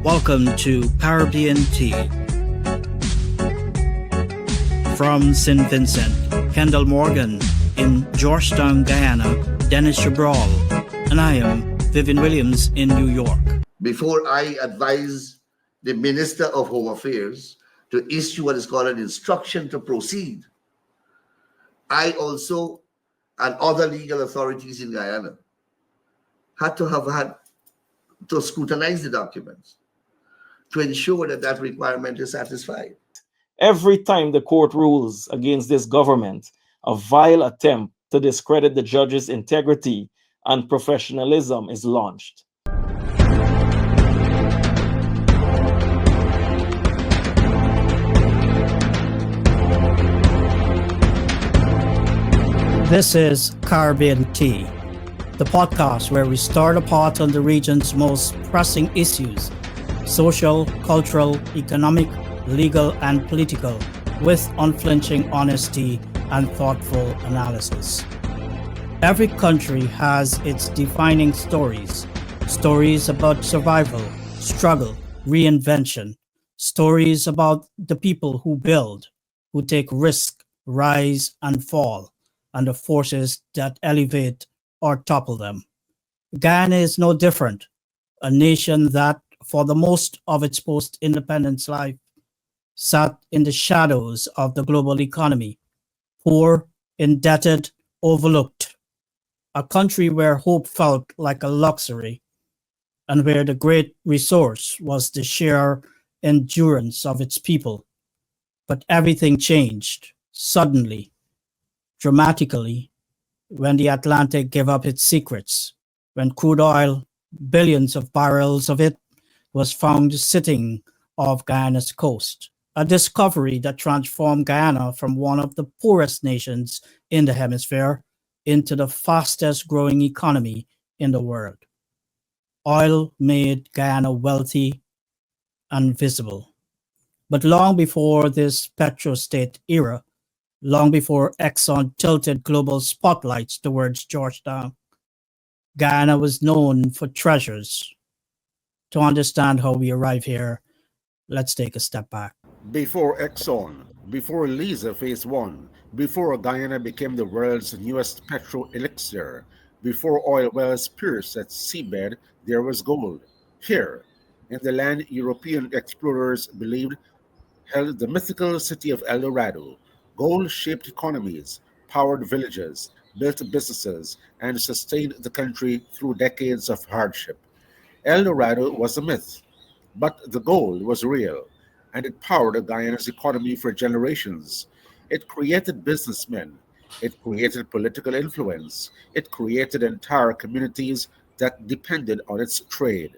Welcome to Caribbean Tea. From St. Vincent, Kendall Morgan, in Georgetown, Guyana, Dennis Cabral, and I am Vivian Williams in New York. Before I advise the Minister of Home Affairs to issue what is called an instruction to proceed, I also and other legal authorities in Guyana had to scrutinize the documents to ensure that that requirement is satisfied. Every time the court rules against this government, a vile attempt to discredit the judge's integrity and professionalism is launched. This is Caribbean Tea, the podcast where we start apart on the region's most pressing issues: social, cultural, economic, legal, and political, with unflinching honesty and thoughtful analysis. Every country has its defining stories about survival, struggle, reinvention, stories about the people who build, who take risk, rise and fall, and the forces that elevate or topple them. Guyana is no different, a nation that, for the most of its post-independence life, sat in the shadows of the global economy, poor, indebted, overlooked. A country where hope felt like a luxury, and where the great resource was the sheer endurance of its people. But everything changed, suddenly, dramatically, when the Atlantic gave up its secrets, when crude oil, billions of barrels of it, was found sitting off Guyana's coast, a discovery that transformed Guyana from one of the poorest nations in the hemisphere into the fastest growing economy in the world. Oil made Guyana wealthy and visible. But long before this petrostate era, long before Exxon tilted global spotlights towards Georgetown, Guyana was known for treasures. To understand how we arrive here, let's take a step back. Before Exxon, before Liza Phase 1, before Guyana became the world's newest petro elixir, before oil wells pierced its seabed, there was gold. Here, in the land European explorers believed held the mythical city of El Dorado, gold shaped economies, powered villages, built businesses, and sustained the country through decades of hardship. El Dorado was a myth, but the gold was real, and it powered Guyana's economy for generations. It created businessmen, it created political influence, it created entire communities that depended on its trade.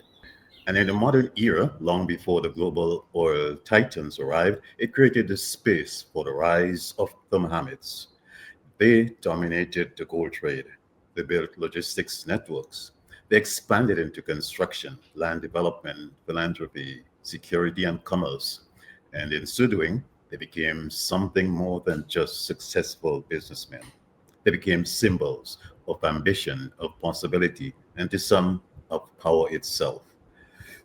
And in the modern era, long before the global oil titans arrived, it created the space for the rise of the Mohammeds. They dominated the gold trade. They built logistics networks. They expanded into construction, land development, philanthropy, security, and commerce. And in so doing, they became something more than just successful businessmen. They became symbols of ambition, of possibility, and to some, of power itself.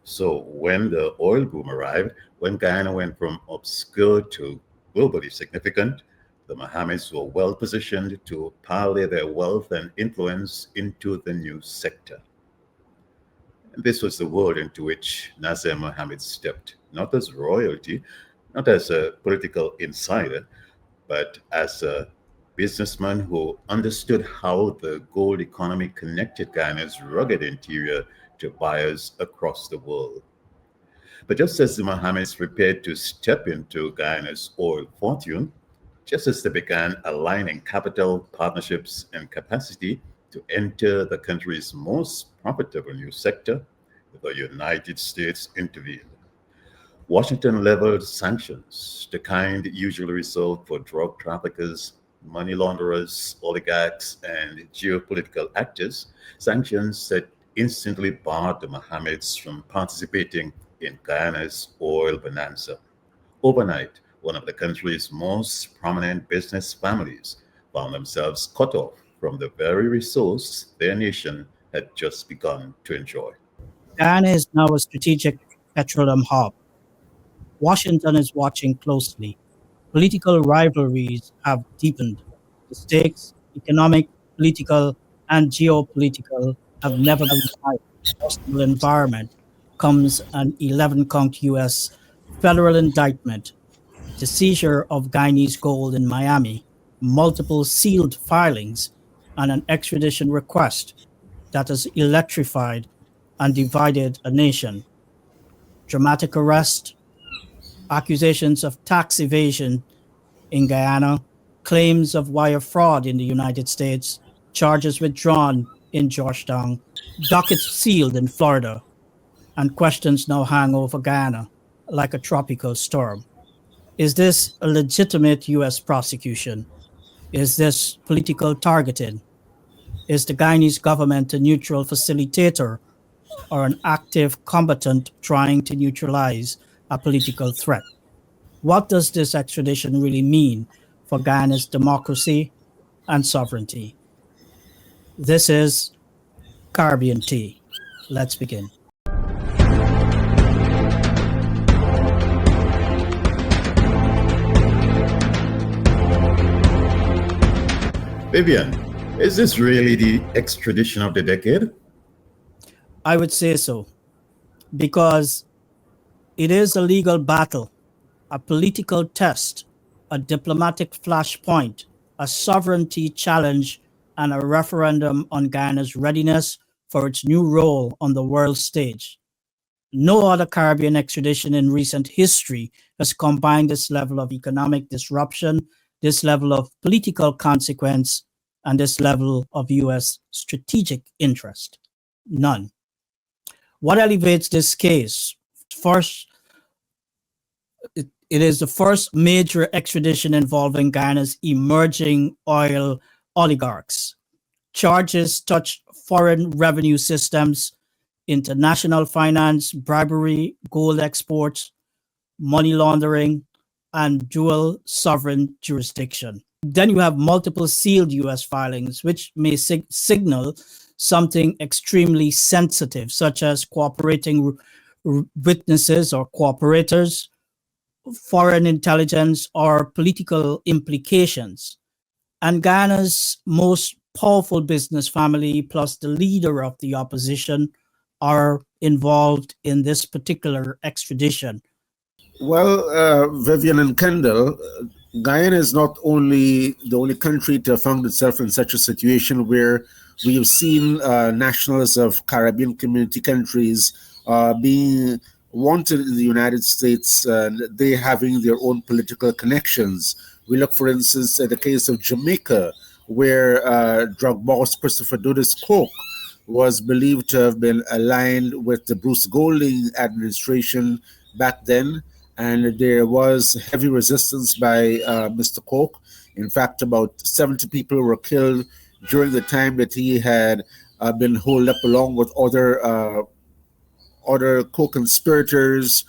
So when the oil boom arrived, when Guyana went from obscure to globally significant, the Mohammeds were well positioned to parlay their wealth and influence into the new sector. And this was the world into which Nasser Mohammed stepped, not as royalty, not as a political insider, but as a businessman who understood how the gold economy connected Guyana's rugged interior to buyers across the world. But just as the Mohammeds prepared to step into Guyana's oil fortune, just as they began aligning capital, partnerships, and capacity to enter the country's most profitable new sector, the United States intervened. Washington leveled sanctions, the kind usually reserved for drug traffickers, money launderers, oligarchs, and geopolitical actors, sanctions that instantly barred the Mohammeds from participating in Guyana's oil bonanza. Overnight, one of the country's most prominent business families found themselves cut off from the very resource their nation had just begun to enjoy. Guyana is now a strategic petroleum hub. Washington is watching closely. Political rivalries have deepened. The stakes, economic, political, and geopolitical, have never been higher. Hostile environment comes an 11-count U.S. federal indictment, the seizure of Guyanese gold in Miami, multiple sealed filings, and an extradition request that has electrified and divided a nation. Dramatic arrest, accusations of tax evasion in Guyana, claims of wire fraud in the United States, charges withdrawn in Georgetown, dockets sealed in Florida, and questions now hang over Guyana like a tropical storm. Is this a legitimate U.S. prosecution? Is this political targeting? Is the Guyanese government a neutral facilitator or an active combatant trying to neutralize a political threat? What does this extradition really mean for Guyana's democracy and sovereignty? This is Caribbean Tea. Let's begin. Vivian, is this really the extradition of the decade? I would say so, because it is a legal battle, a political test, a diplomatic flashpoint, a sovereignty challenge, and a referendum on Guyana's readiness for its new role on the world stage. No other Caribbean extradition in recent history has combined this level of economic disruption, this level of political consequence, and this level of U.S. strategic interest. None. What elevates this case? First, it is the first major extradition involving Guyana's emerging oil oligarchs. Charges touch foreign revenue systems, international finance, bribery, gold exports, money laundering, and dual sovereign jurisdiction. Then you have multiple sealed US filings, which may signal something extremely sensitive, such as cooperating witnesses or cooperators, foreign intelligence, or political implications. And Guyana's most powerful business family, plus the leader of the opposition, are involved in this particular extradition. Well, Vivian and Kendall, Guyana is not only the only country to have found itself in such a situation where we have seen nationals of Caribbean community countries being wanted in the United States, they having their own political connections. We look, for instance, at the case of Jamaica, where drug boss Christopher Dudus Coke was believed to have been aligned with the Bruce Golding administration back then. And there was heavy resistance by Mr. Coke. In fact, about 70 people were killed during the time that he had been holed up along with other co-conspirators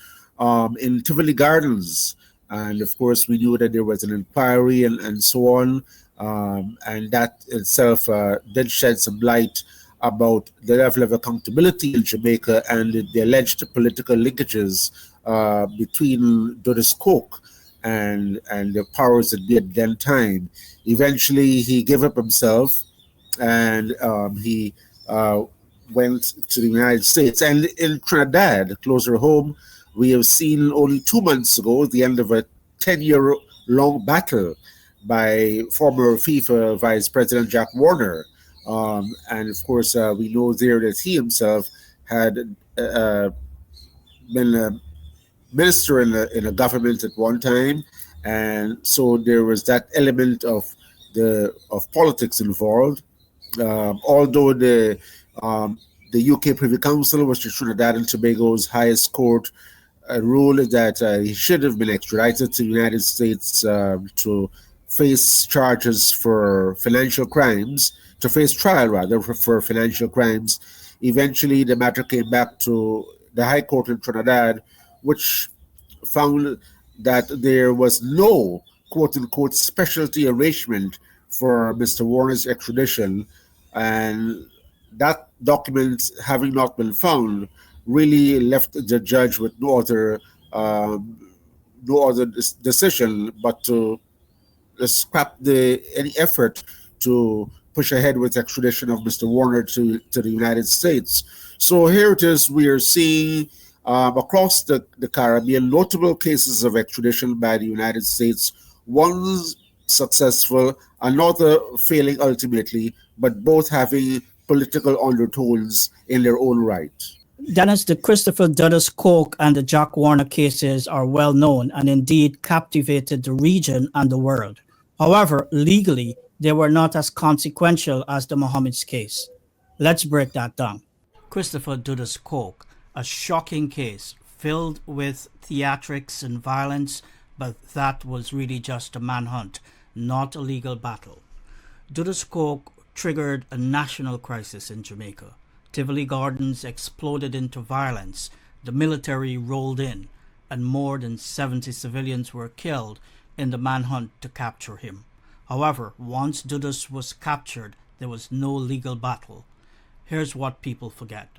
in Tivoli Gardens. And of course, we knew that there was an inquiry and so on. And that itself did shed some light about the level of accountability in Jamaica and the alleged political linkages between Dudus Coke and the powers that be at that time. Eventually, he gave up himself and he went to the United States. And in Trinidad, closer home, we have seen only 2 months ago the end of a 10-year-long battle by former FIFA Vice President Jack Warner. And of course, we know there that he himself had been a minister in a government at one time, and so there was that element of politics involved. Although the UK Privy Council, which is Trinidad and Tobago's highest court, ruled that he should have been extradited to the United States to face charges for financial crimes, to face trial rather for financial crimes. Eventually, the matter came back to the High Court in Trinidad, which found that there was no quote-unquote specialty arrangement for Mr. Warner's extradition. And that document having not been found, really left the judge with no other decision but to scrap any effort to push ahead with extradition of Mr. Warner to the United States. So here it is, we are seeing across the Caribbean notable cases of extradition by the United States, one successful, another failing ultimately, but both having political undertones in their own right. Dennis, the Christopher Dudus Coke and the Jack Warner cases are well known and indeed captivated the region and the world. However, legally, they were not as consequential as the MOHAMEDS case. Let's break that down. Christopher Dudus Coke, a shocking case filled with theatrics and violence, but that was really just a manhunt, not a legal battle. Dudus Coke triggered a national crisis in Jamaica. Tivoli Gardens exploded into violence, the military rolled in, and more than 70 civilians were killed in the manhunt to capture him. However, once Dudus was captured, there was no legal battle. Here's what people forget.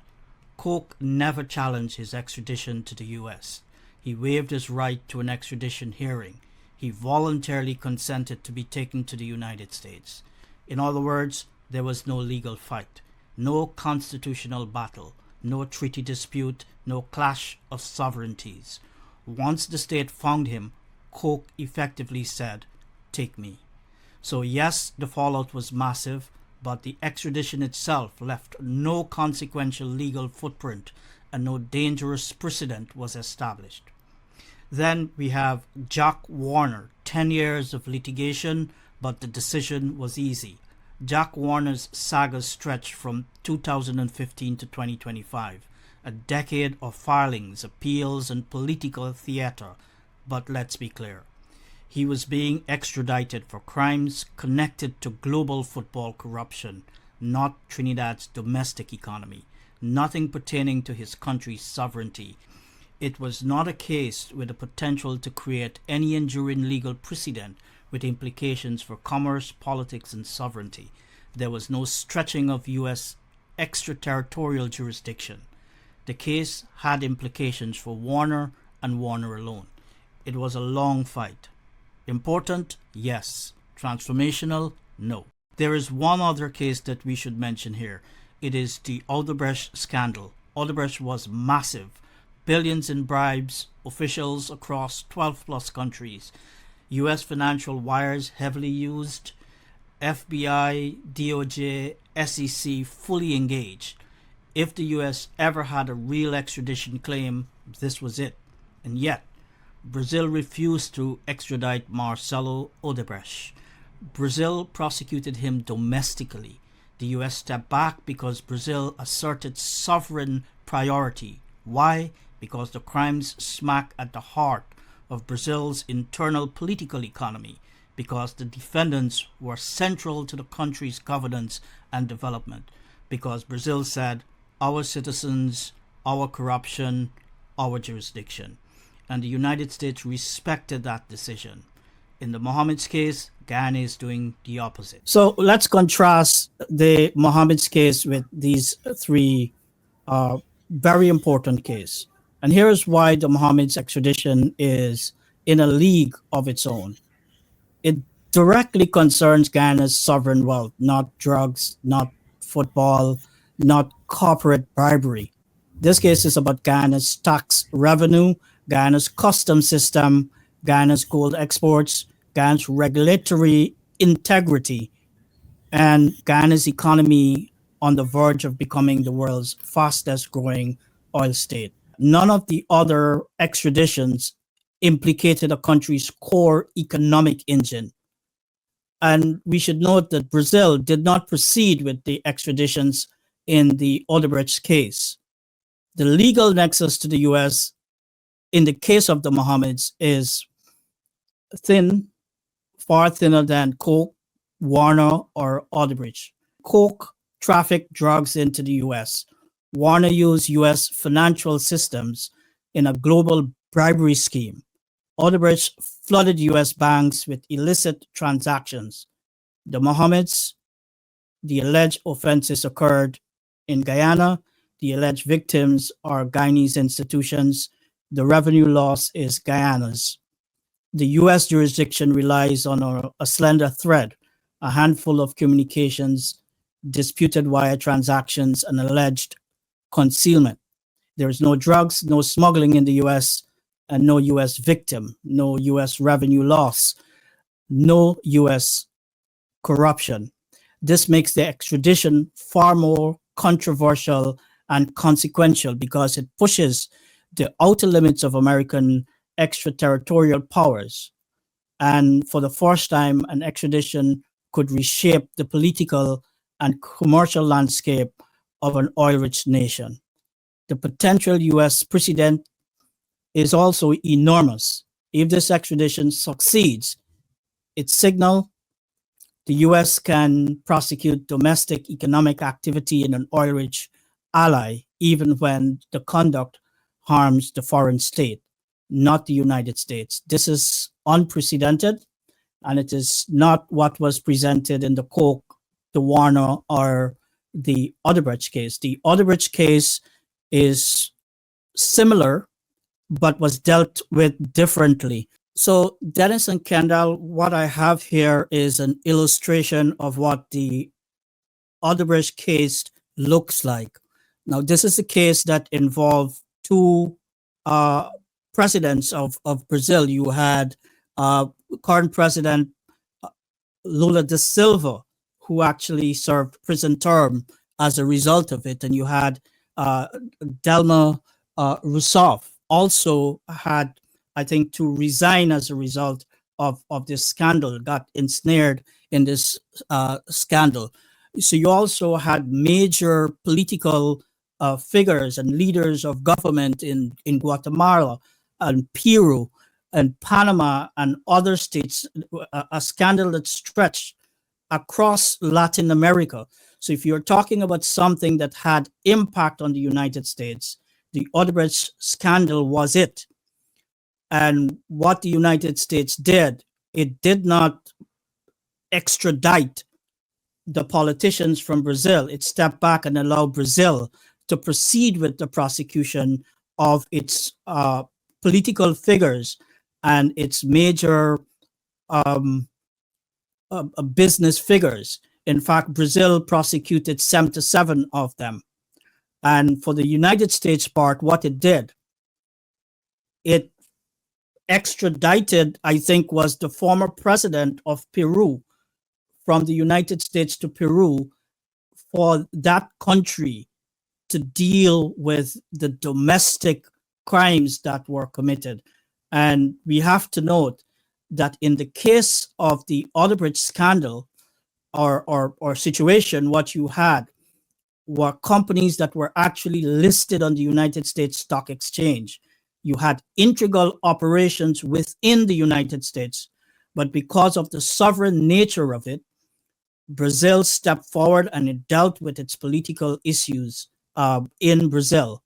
Coke never challenged his extradition to the US. He waived his right to an extradition hearing. He voluntarily consented to be taken to the United States. In other words, there was no legal fight. No constitutional battle, no treaty dispute, no clash of sovereignties. Once the state found him, Coke effectively said, "Take me." So yes, the fallout was massive, but the extradition itself left no consequential legal footprint and no dangerous precedent was established. Then we have Jack Warner, 10 years of litigation, but the decision was easy. Jack Warner's saga stretched from 2015 to 2025, a decade of filings, appeals, and political theater. But let's be clear, he was being extradited for crimes connected to global football corruption, not Trinidad's domestic economy, nothing pertaining to his country's sovereignty. It was not a case with the potential to create any enduring legal precedent with implications for commerce, politics, and sovereignty. There was no stretching of U.S. extraterritorial jurisdiction. The case had implications for Warner and Warner alone. It was a long fight. Important? Yes. Transformational? No. There is one other case that we should mention here. It is the Odebrecht scandal. Odebrecht was massive. Billions in bribes, officials across 12 plus countries. U.S. financial wires heavily used, FBI, DOJ, SEC fully engaged. If the U.S. ever had a real extradition claim, this was it. And yet, Brazil refused to extradite Marcelo Odebrecht. Brazil prosecuted him domestically. The U.S. stepped back because Brazil asserted sovereign priority. Why? Because the crimes smack at the heart of Brazil's internal political economy, because the defendants were central to the country's governance and development, because Brazil said, our citizens, our corruption, our jurisdiction. And the United States respected that decision. In the MOHAMEDS case, Guyana is doing the opposite. So let's contrast the MOHAMEDS case with these three very important cases. And here's why the MOHAMEDS extradition is in a league of its own. It directly concerns Guyana's sovereign wealth, not drugs, not football, not corporate bribery. This case is about Guyana's tax revenue, Guyana's custom system, Guyana's gold exports, Guyana's regulatory integrity, and Guyana's economy on the verge of becoming the world's fastest growing oil state. None of the other extraditions implicated a country's core economic engine. And we should note that Brazil did not proceed with the extraditions in the Odebrecht case. The legal nexus to the US in the case of the MOHAMEDS is thin, far thinner than Coke, Warner, or Odebrecht. Coke trafficked drugs into the US. Warner used US financial systems in a global bribery scheme. Odebrecht flooded US banks with illicit transactions. The MOHAMEDS, the alleged offenses occurred in Guyana. The alleged victims are Guyanese institutions. The revenue loss is Guyana's. The US jurisdiction relies on a slender thread, a handful of communications, disputed wire transactions, and alleged concealment. There is no drugs, no smuggling in the US, and no US victim, no US revenue loss, no US corruption. This makes the extradition far more controversial and consequential because it pushes the outer limits of American extraterritorial powers. And for the first time, an extradition could reshape the political and commercial landscape of an oil-rich nation. The potential US precedent is also enormous. If this extradition succeeds, it signals the US can prosecute domestic economic activity in an oil-rich ally, even when the conduct harms the foreign state, not the United States. This is unprecedented, and it is not what was presented in the Coke, the Warner, or the Odebrecht case. The Odebrecht case is similar, but was dealt with differently. So, Dennis and Kendall, what I have here is an illustration of what the Odebrecht case looks like. Now, this is a case that involved two presidents of Brazil. You had current president Lula da Silva, who actually served prison term as a result of it. And you had Dilma Rousseff also had, I think, to resign as a result of this scandal, got ensnared in this scandal. So you also had major political figures and leaders of government in Guatemala and Peru and Panama and other states, a scandal that stretched across Latin America. So if you're talking about something that had impact on the United States, the Odebrecht scandal was it. And what the United States did, it did not extradite the politicians from Brazil. It stepped back and allowed Brazil to proceed with the prosecution of its political figures and its major business figures. In fact, Brazil prosecuted 77 of them. And for the United States part, what it did, it extradited, I think, was the former president of Peru from the United States to Peru for that country to deal with the domestic crimes that were committed. And we have to note that in the case of the Odebrecht scandal or situation, what you had were companies that were actually listed on the United States Stock Exchange. You had integral operations within the United States, but because of the sovereign nature of it, Brazil stepped forward and it dealt with its political issues in Brazil.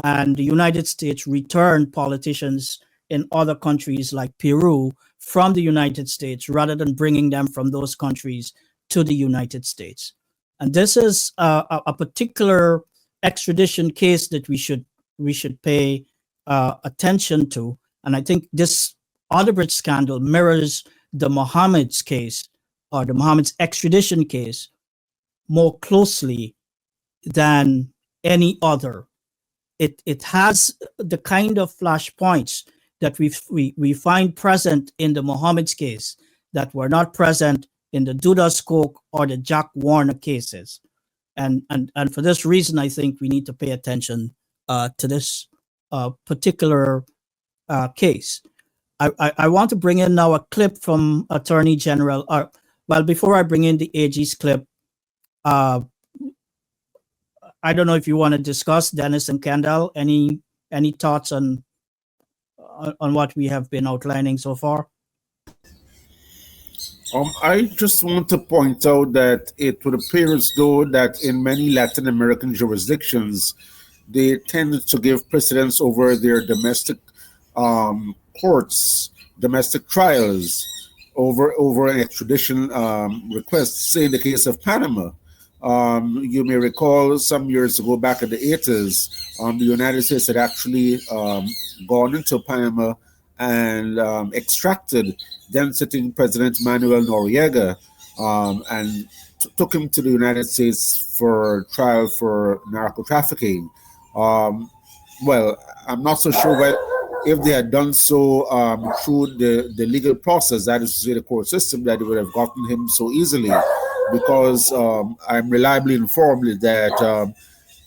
And the United States returned politicians in other countries like Peru from the United States rather than bringing them from those countries to the United States. And this is a particular extradition case that we should pay attention to. And I think this Odebrecht scandal mirrors the MOHAMEDS case or the MOHAMEDS extradition case more closely than any other. It has the kind of flashpoints that we find present in the MOHAMEDS case that were not present in the Dudus Coke or the Jack Warner cases. And for this reason, I think we need to pay attention to this particular case. I want to bring in now a clip from Attorney General. Well, before I bring in the AG's clip, I don't know if you want to discuss, Dennis and Kendall, any thoughts on what we have been outlining so far? I just want to point out that it would appear as though that in many Latin American jurisdictions, they tend to give precedence over their domestic courts, domestic trials, over an extradition request. Say in the case of Panama, You may recall some years ago, back in the 80s, the United States had actually gone into Panama and extracted then sitting President Manuel Noriega and took him to the United States for trial for narco trafficking. Um, well, I'm not so sure if they had done so through the legal process, that is to say the court system, that they would have gotten him so easily, because I'm reliably informed that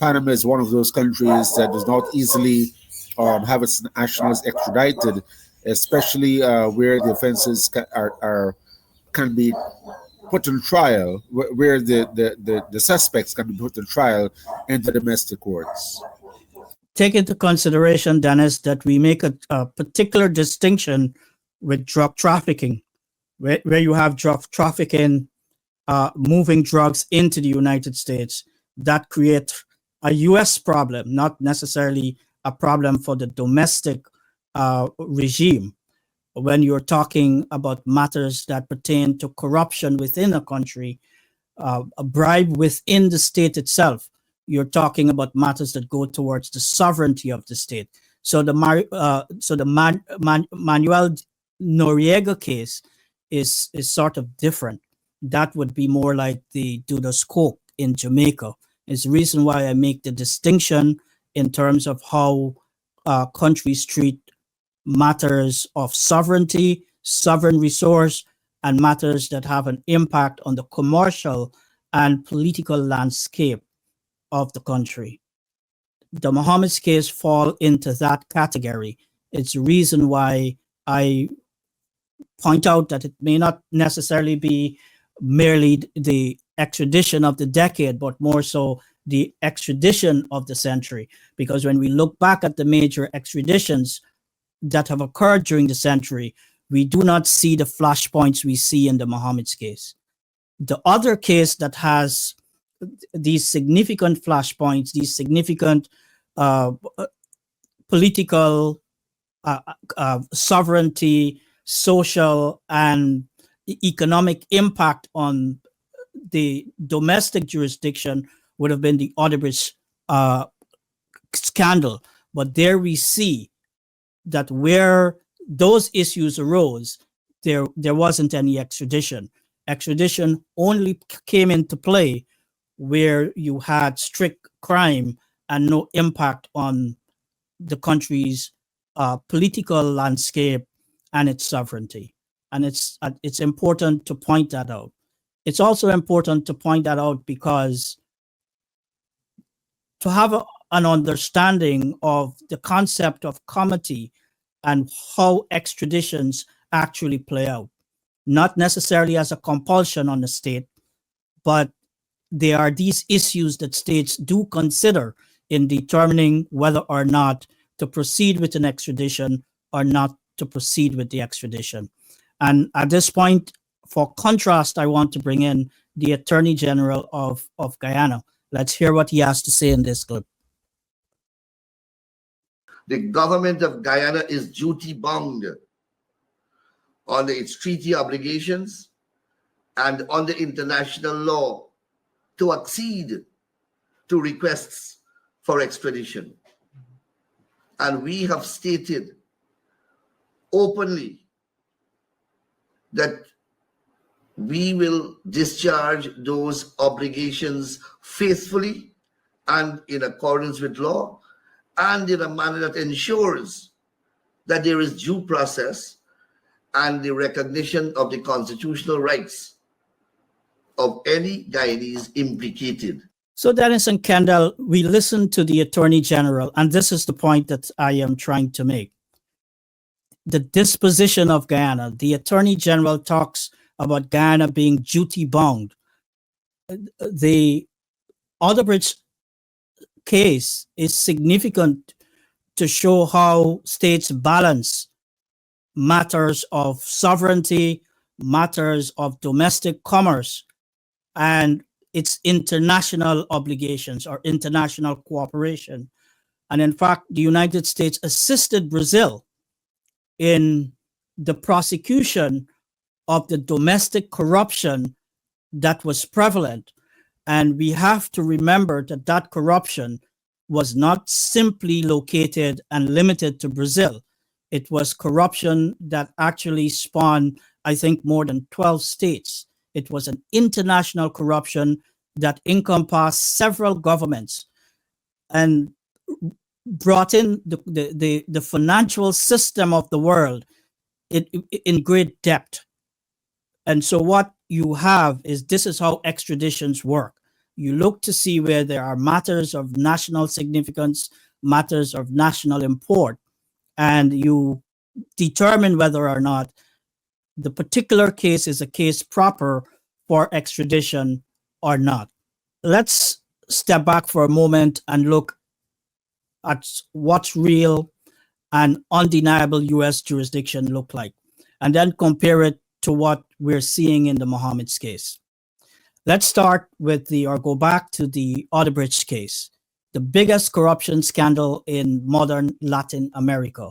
Panama is one of those countries that does not easily have its nationals extradited, especially where the offenses can be put on trial, where the suspects can be put on trial in the domestic courts. Take into consideration, Dennis, that we make a particular distinction with drug trafficking, where you have drug trafficking moving drugs into the United States. That creates a U.S. problem, not necessarily a problem for the domestic regime. When you're talking about matters that pertain to corruption within a country, a bribe within the state itself, you're talking about matters that go towards the sovereignty of the state. So the Manuel Noriega case is sort of different. That would be more like the Dudus Coke in Jamaica. It's the reason why I make the distinction in terms of how countries treat matters of sovereignty, sovereign resource, and matters that have an impact on the commercial and political landscape of the country. The MOHAMEDS case fall into that category. It's the reason why I point out that it may not necessarily be merely the extradition of the decade, but more so the extradition of the century. Because when we look back at the major extraditions that have occurred during the century, we do not see the flashpoints we see in the MOHAMEDS case. The other case that has these significant flashpoints, these significant political sovereignty, social, and economic impact on the domestic jurisdiction would have been the Odebrecht scandal. But there we see that where those issues arose, there wasn't any extradition. Extradition only came into play where you had strict crime and no impact on the country's political landscape and its sovereignty. And it's important to point that out. It's also important to point that out because to have an understanding of the concept of comity and how extraditions actually play out, not necessarily as a compulsion on the state, but there are these issues that states do consider in determining whether or not to proceed with an extradition or not to proceed with the extradition. And at this point, for contrast, I want to bring in the Attorney General of Guyana. Let's hear what he has to say in this clip. The government of Guyana is duty bound under its treaty obligations and under international law to accede to requests for extradition. And we have stated openly that we will discharge those obligations faithfully and in accordance with law, and in a manner that ensures that there is due process and the recognition of the constitutional rights of any Guyanese implicated. So, Dennis and Kendall, we listened to the Attorney General, and this is the point that I am trying to make. The disposition of Guyana, the Attorney General talks about Guyana being duty bound. The Odebrecht case is significant to show how states balance matters of sovereignty, matters of domestic commerce, and its international obligations or international cooperation. And in fact, the United States assisted Brazil in the prosecution of the domestic corruption that was prevalent. And we have to remember that that corruption was not simply located and limited to Brazil. It was corruption that actually spawned, I think, more than 12 states. It was an international corruption that encompassed several governments and brought in the financial system of the world in great depth. And so what you have is, this is how extraditions work. You look to see where there are matters of national significance, matters of national import, and you determine whether or not the particular case is a case proper for extradition or not. Let's step back for a moment and look at what's real and undeniable US jurisdiction look like, and then compare it to what we're seeing in the MOHAMEDS case. Let's start with go back to the Odebrecht case, the biggest corruption scandal in modern Latin America,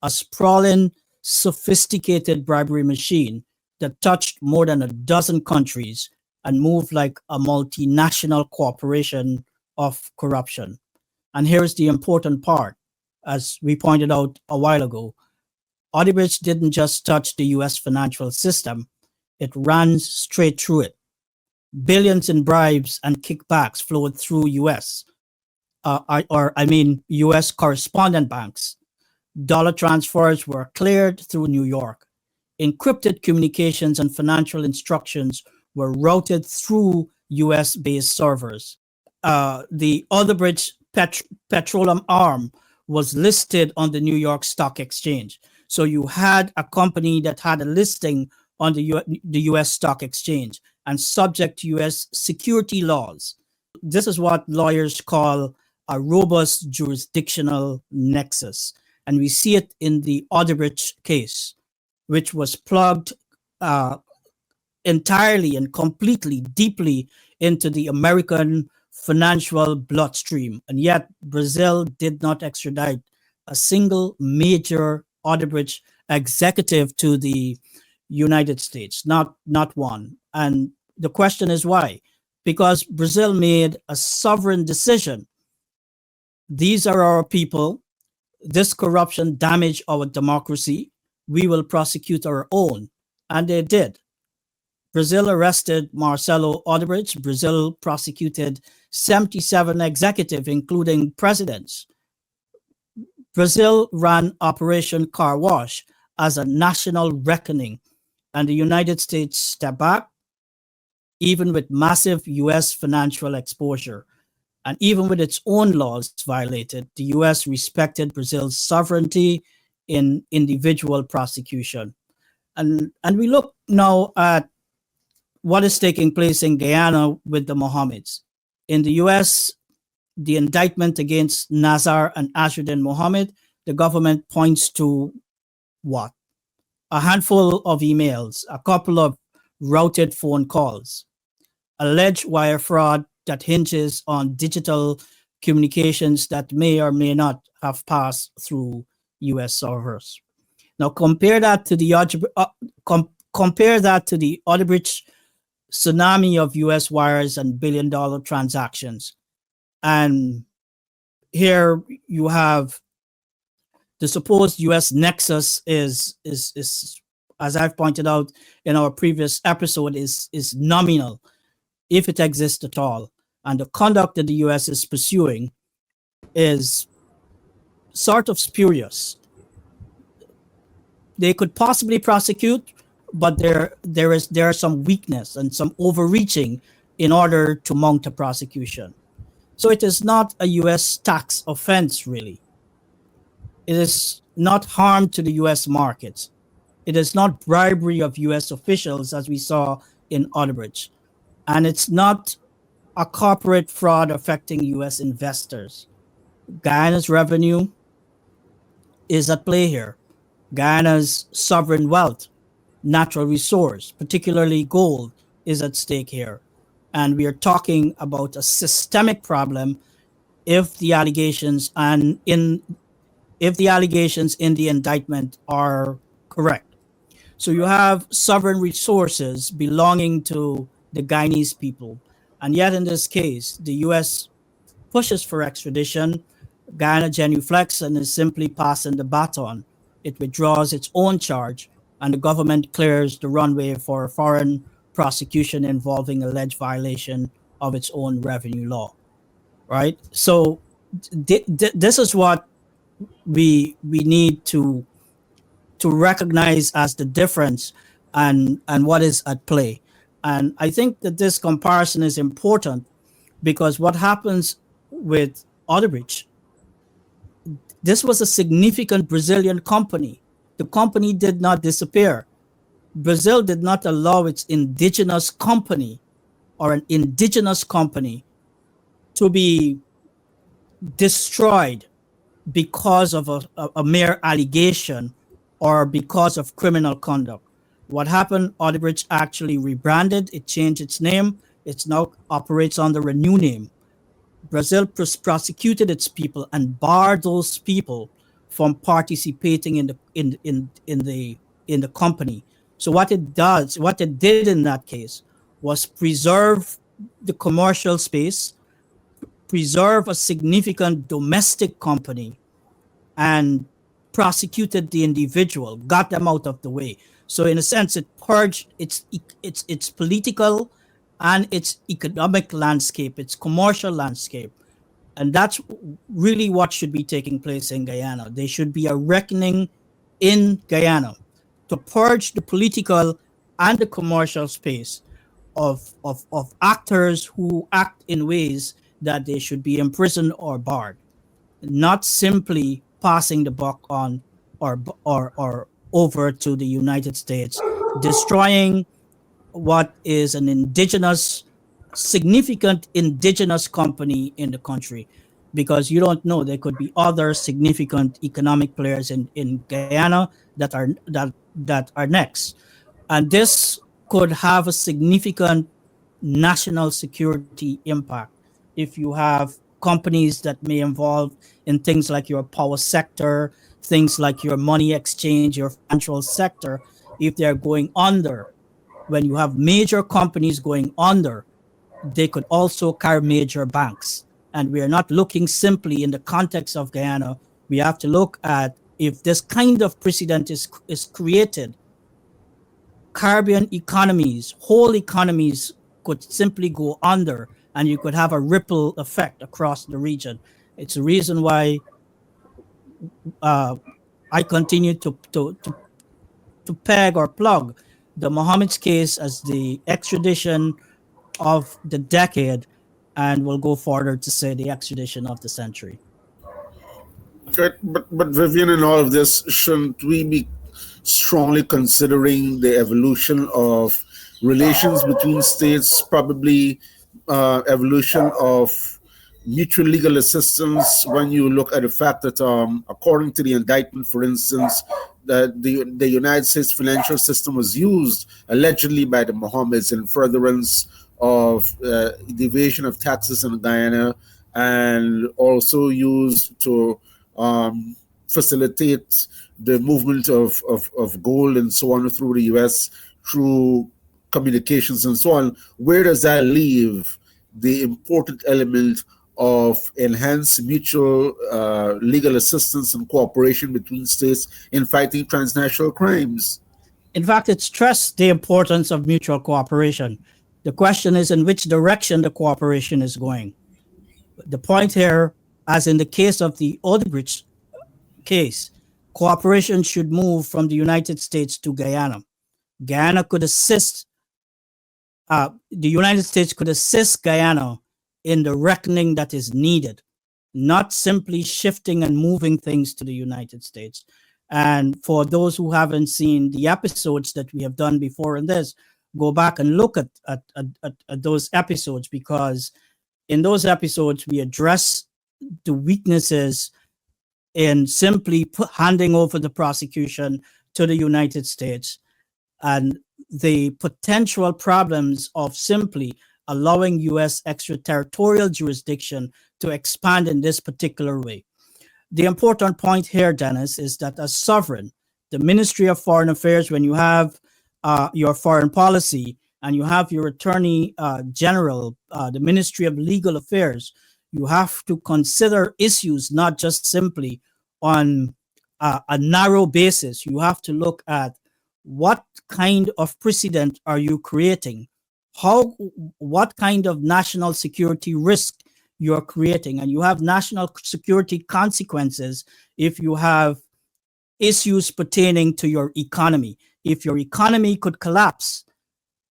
a sprawling, sophisticated bribery machine that touched more than a dozen countries and moved like a multinational corporation of corruption. And here's the important part. As we pointed out a while ago, Odebrecht didn't just touch the US financial system, it ran straight through it. Billions in bribes and kickbacks flowed through US correspondent banks. Dollar transfers were cleared through New York. Encrypted communications and financial instructions were routed through US-based servers. The Odebrecht petroleum arm was listed on the New York Stock Exchange. So you had a company that had a listing on the US Stock Exchange and subject to US security laws. This is what lawyers call a robust jurisdictional nexus. And we see it in the Odebrecht case, which was plugged entirely and completely deeply into the American financial bloodstream. And yet Brazil did not extradite a single major Odebrecht executive to the United States, not one. And the question is why? Because Brazil made a sovereign decision. These are our people. This corruption damaged our democracy. We will prosecute our own. And they did. Brazil arrested Marcelo Odebrecht. Brazil prosecuted 77 executives, including presidents. Brazil ran Operation Car Wash as a national reckoning, and the United States stepped back, even with massive US financial exposure. And even with its own laws violated, the US respected Brazil's sovereignty in individual prosecution. And we look now at what is taking place in Guyana with the Mohammeds. In the US, the indictment against Nazar and Ashruddin Mohamed, the government points to what? A handful of emails, a couple of routed phone calls, alleged wire fraud that hinges on digital communications that may or may not have passed through US servers. Now compare that to the Odebrecht tsunami of US wires and billion-dollar transactions. And here you have the supposed US nexus is as I've pointed out in our previous episode, is nominal, if it exists at all. And the conduct that the US is pursuing is sort of spurious. They could possibly prosecute, but there are some weakness and some overreaching in order to mount a prosecution. So it is not a US tax offense, really. It is not harm to the US markets. It is not bribery of US officials, as we saw in Odebrecht. And it's not a corporate fraud affecting US investors. Guyana's revenue is at play here. Guyana's sovereign wealth, natural resource, particularly gold, is at stake here. And we are talking about a systemic problem if the allegations in the indictment are correct. So you have sovereign resources belonging to the Guyanese people, And yet, in this case, the U.S. pushes for extradition. Guyana genuflects and is simply passing the baton. It withdraws its own charge, and the government clears the runway for a foreign prosecution involving alleged violation of its own revenue law. Right? So, this is what we need to recognize as the difference and what is at play. And I think that this comparison is important because what happens with Odebrecht, this was a significant Brazilian company. The company did not disappear. Brazil did not allow its indigenous company or an indigenous company to be destroyed because of a mere allegation or because of criminal conduct. What happened, Odebrecht actually rebranded, it changed its name, it now operates under a new name. Brazil prosecuted its people and barred those people from participating in the company. So what it did in that case was preserve the commercial space, preserve a significant domestic company, and prosecuted the individual, got them out of the way. So in a sense, it purged its political and its economic landscape, its commercial landscape. And that's really what should be taking place in Guyana. There should be a reckoning in Guyana to purge the political and the commercial space of actors who act in ways that they should be imprisoned or barred, not simply passing the buck on or over to the United States, destroying what is an significant indigenous company in the country, because you don't know, there could be other significant economic players in Guyana that are next, and this could have a significant national security impact if you have companies that may involve in things like your power sector, things like your money exchange, your financial sector, if they're going under. When you have major companies going under, they could also carry major banks. And we are not looking simply in the context of Guyana. We have to look at if this kind of precedent is created, Caribbean economies, whole economies could simply go under, and you could have a ripple effect across the region. It's a reason why I continue to peg or plug the Mohammed's case as the extradition of the decade, and will go further to say the extradition of the century. Right, but Vivian, in all of this, shouldn't we be strongly considering the evolution of relations between states, probably evolution of mutual legal assistance, when you look at the fact that, according to the indictment, for instance, that the United States financial system was used allegedly by the Mohammeds in furtherance of the evasion of taxes in Guyana, and also used to facilitate the movement of gold and so on through the U.S. through communications and so on. Where does that leave the important element of enhanced mutual legal assistance and cooperation between states in fighting transnational crimes? In fact, it stressed the importance of mutual cooperation. The question is in which direction the cooperation is going. The point here, as in the case of the Odebrecht case, cooperation should move from the United States to Guyana. Guyana could assist, the United States could assist Guyana in the reckoning that is needed, not simply shifting and moving things to the United States. And for those who haven't seen the episodes that we have done before in this, go back and look at those episodes, because in those episodes we address the weaknesses in simply handing over the prosecution to the United States, and the potential problems of simply allowing U.S. extraterritorial jurisdiction to expand in this particular way. The important point here, Dennis, is that as sovereign, the Ministry of Foreign Affairs, when you have your foreign policy, and you have your Attorney General, the Ministry of Legal Affairs, you have to consider issues not just simply on a narrow basis. You have to look at what kind of precedent are you creating, what kind of national security risk you're creating, and you have national security consequences if you have issues pertaining to your economy. If your economy could collapse,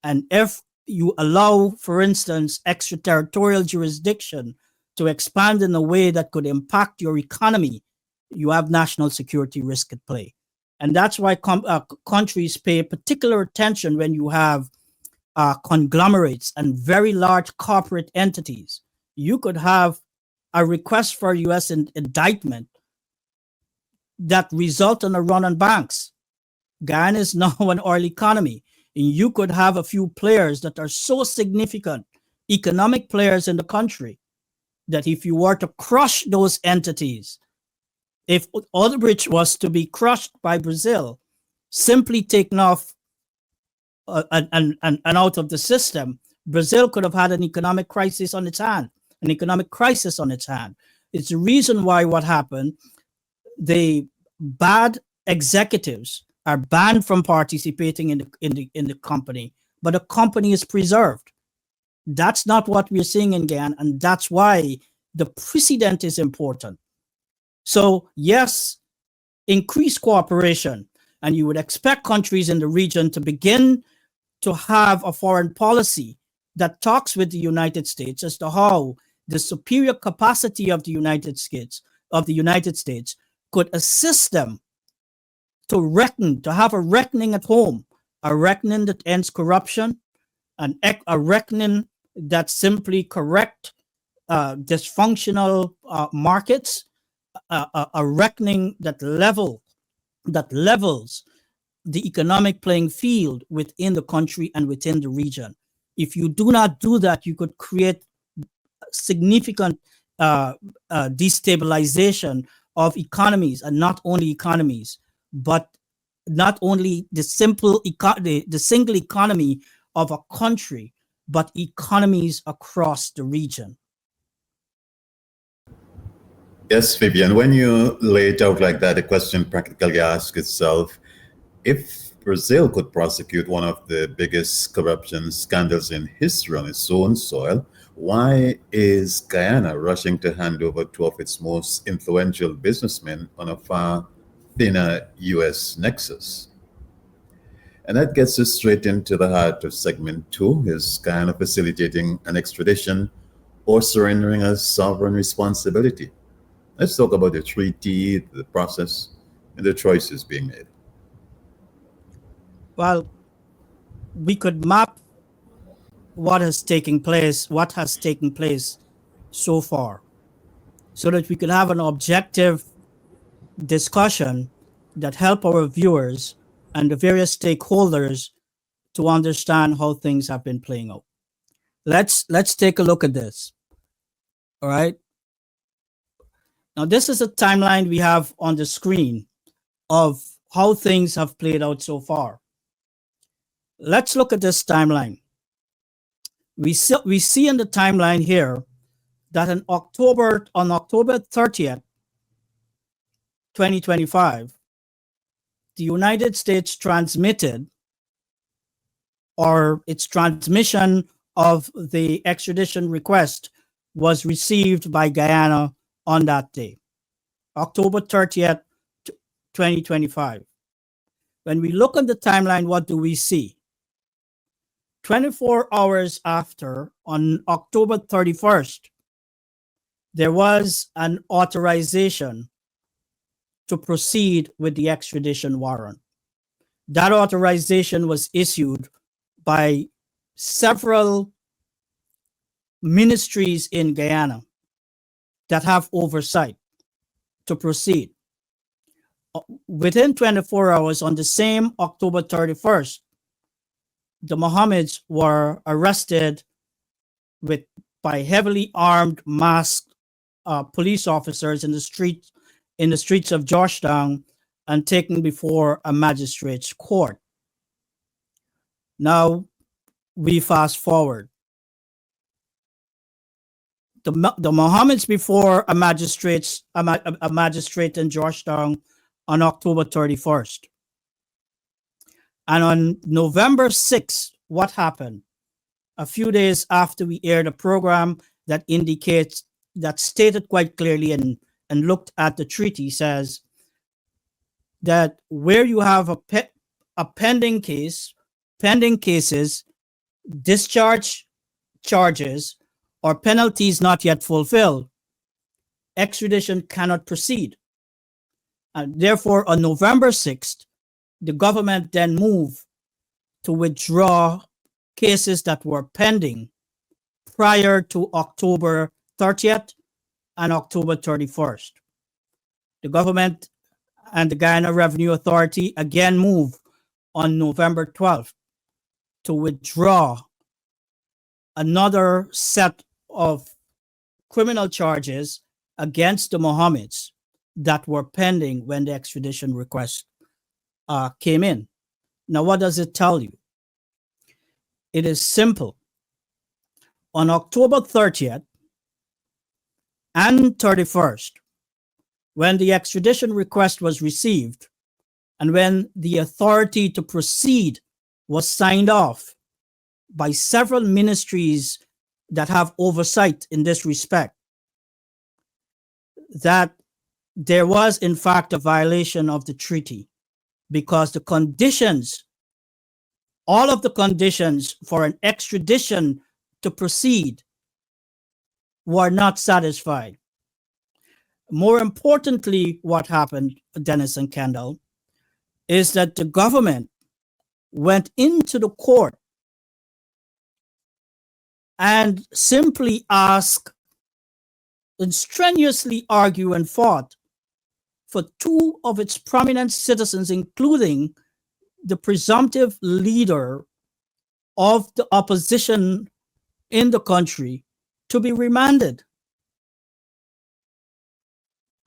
and if you allow, for instance, extraterritorial jurisdiction to expand in a way that could impact your economy, you have national security risk at play. And that's why countries pay particular attention when you have conglomerates and very large corporate entities. You could have a request for U.S. indictment that result in a run on banks. Guyana is now an oil economy, and you could have a few players that are so significant, economic players in the country, that if you were to crush those entities, if Odebrecht was to be crushed by Brazil, simply taken off and out of the system, Brazil could have had an economic crisis on its hand, It's the reason why what happened, the bad executives are banned from participating in the company, but the company is preserved. That's not what we're seeing in Guyana, and that's why the precedent is important. So yes, increased cooperation, and you would expect countries in the region to begin to have a foreign policy that talks with the United States as to how the superior capacity of the United States could assist them to have a reckoning at home, a reckoning that ends corruption, and a reckoning that simply correct dysfunctional markets, a reckoning that levels the economic playing field within the country and within the region. If you do not do that, you could create significant destabilization of economies, and not only economies, but not only the single economy of a country, but economies across the region. Yes, Vivian, when you lay it out like that, the question practically asks itself, if Brazil could prosecute one of the biggest corruption scandals in history on its own soil, why is Guyana rushing to hand over two of its most influential businessmen on a far thinner U.S. nexus? And that gets us straight into the heart of segment 2, is Guyana facilitating an extradition or surrendering a sovereign responsibility? Let's talk about the treaty, the process, and the choices being made. Well, we could map what has taken place so far, so that we could have an objective discussion that help our viewers and the various stakeholders to understand how things have been playing out. Let's take a look at this. All right. Now, this is a timeline we have on the screen of how things have played out so far. Let's look at this timeline. We see in the timeline here that on October 30th, 2025, the United States transmitted, or its transmission of the extradition request was received by Guyana on that day, October 30th, 2025. When we look at the timeline, what do we see? 24 hours after, on October 31st, there was an authorization to proceed with the extradition warrant. That authorization was issued by several ministries in Guyana that have oversight to proceed. Within 24 hours, on the same October 31st, the Mohameds were arrested by heavily armed, masked police officers in the streets of Georgetown and taken before a magistrate's court. Now, we fast forward. The Mohammeds before a magistrate in Georgetown on October 31st. And on November 6th, what happened? A few days after we aired a program that stated quite clearly and looked at the treaty, says that where you have a pending cases, discharge charges, or penalties not yet fulfilled, extradition cannot proceed. And therefore, on November 6th, the government then moved to withdraw cases that were pending prior to October 30th and October 31st. The government and the Guyana Revenue Authority again moved on November 12th to withdraw another set of criminal charges against the Mohammeds that were pending when the extradition request came in. Now, what does it tell you? It is simple. On October 30th and 31st, when the extradition request was received and when the authority to proceed was signed off by several ministries that have oversight in this respect, that there was in fact a violation of the treaty, because the conditions, all of the conditions for an extradition to proceed were not satisfied. More importantly, what happened, Dennis and Kendall, is that the government went into the court and simply asked and strenuously argued and fought for two of its prominent citizens, including the presumptive leader of the opposition in the country, to be remanded.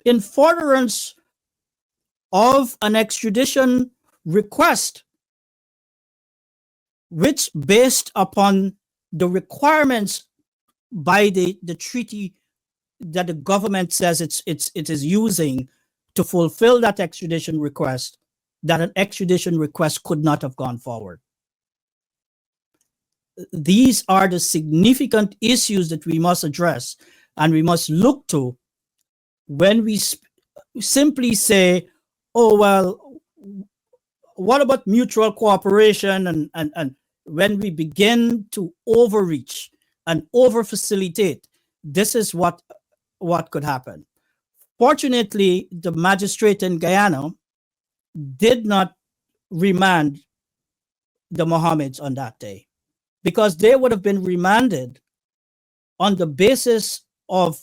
In furtherance of an extradition request, which based upon the requirements by the treaty that the government says it is using to fulfill that extradition request, that an extradition request could not have gone forward. These are the significant issues that we must address and we must look to when we simply say, oh, well, what about mutual cooperation? And when we begin to overreach and over-facilitate, this is what could happen. Fortunately, the magistrate in Guyana did not remand the Mohammeds on that day, because they would have been remanded on the basis of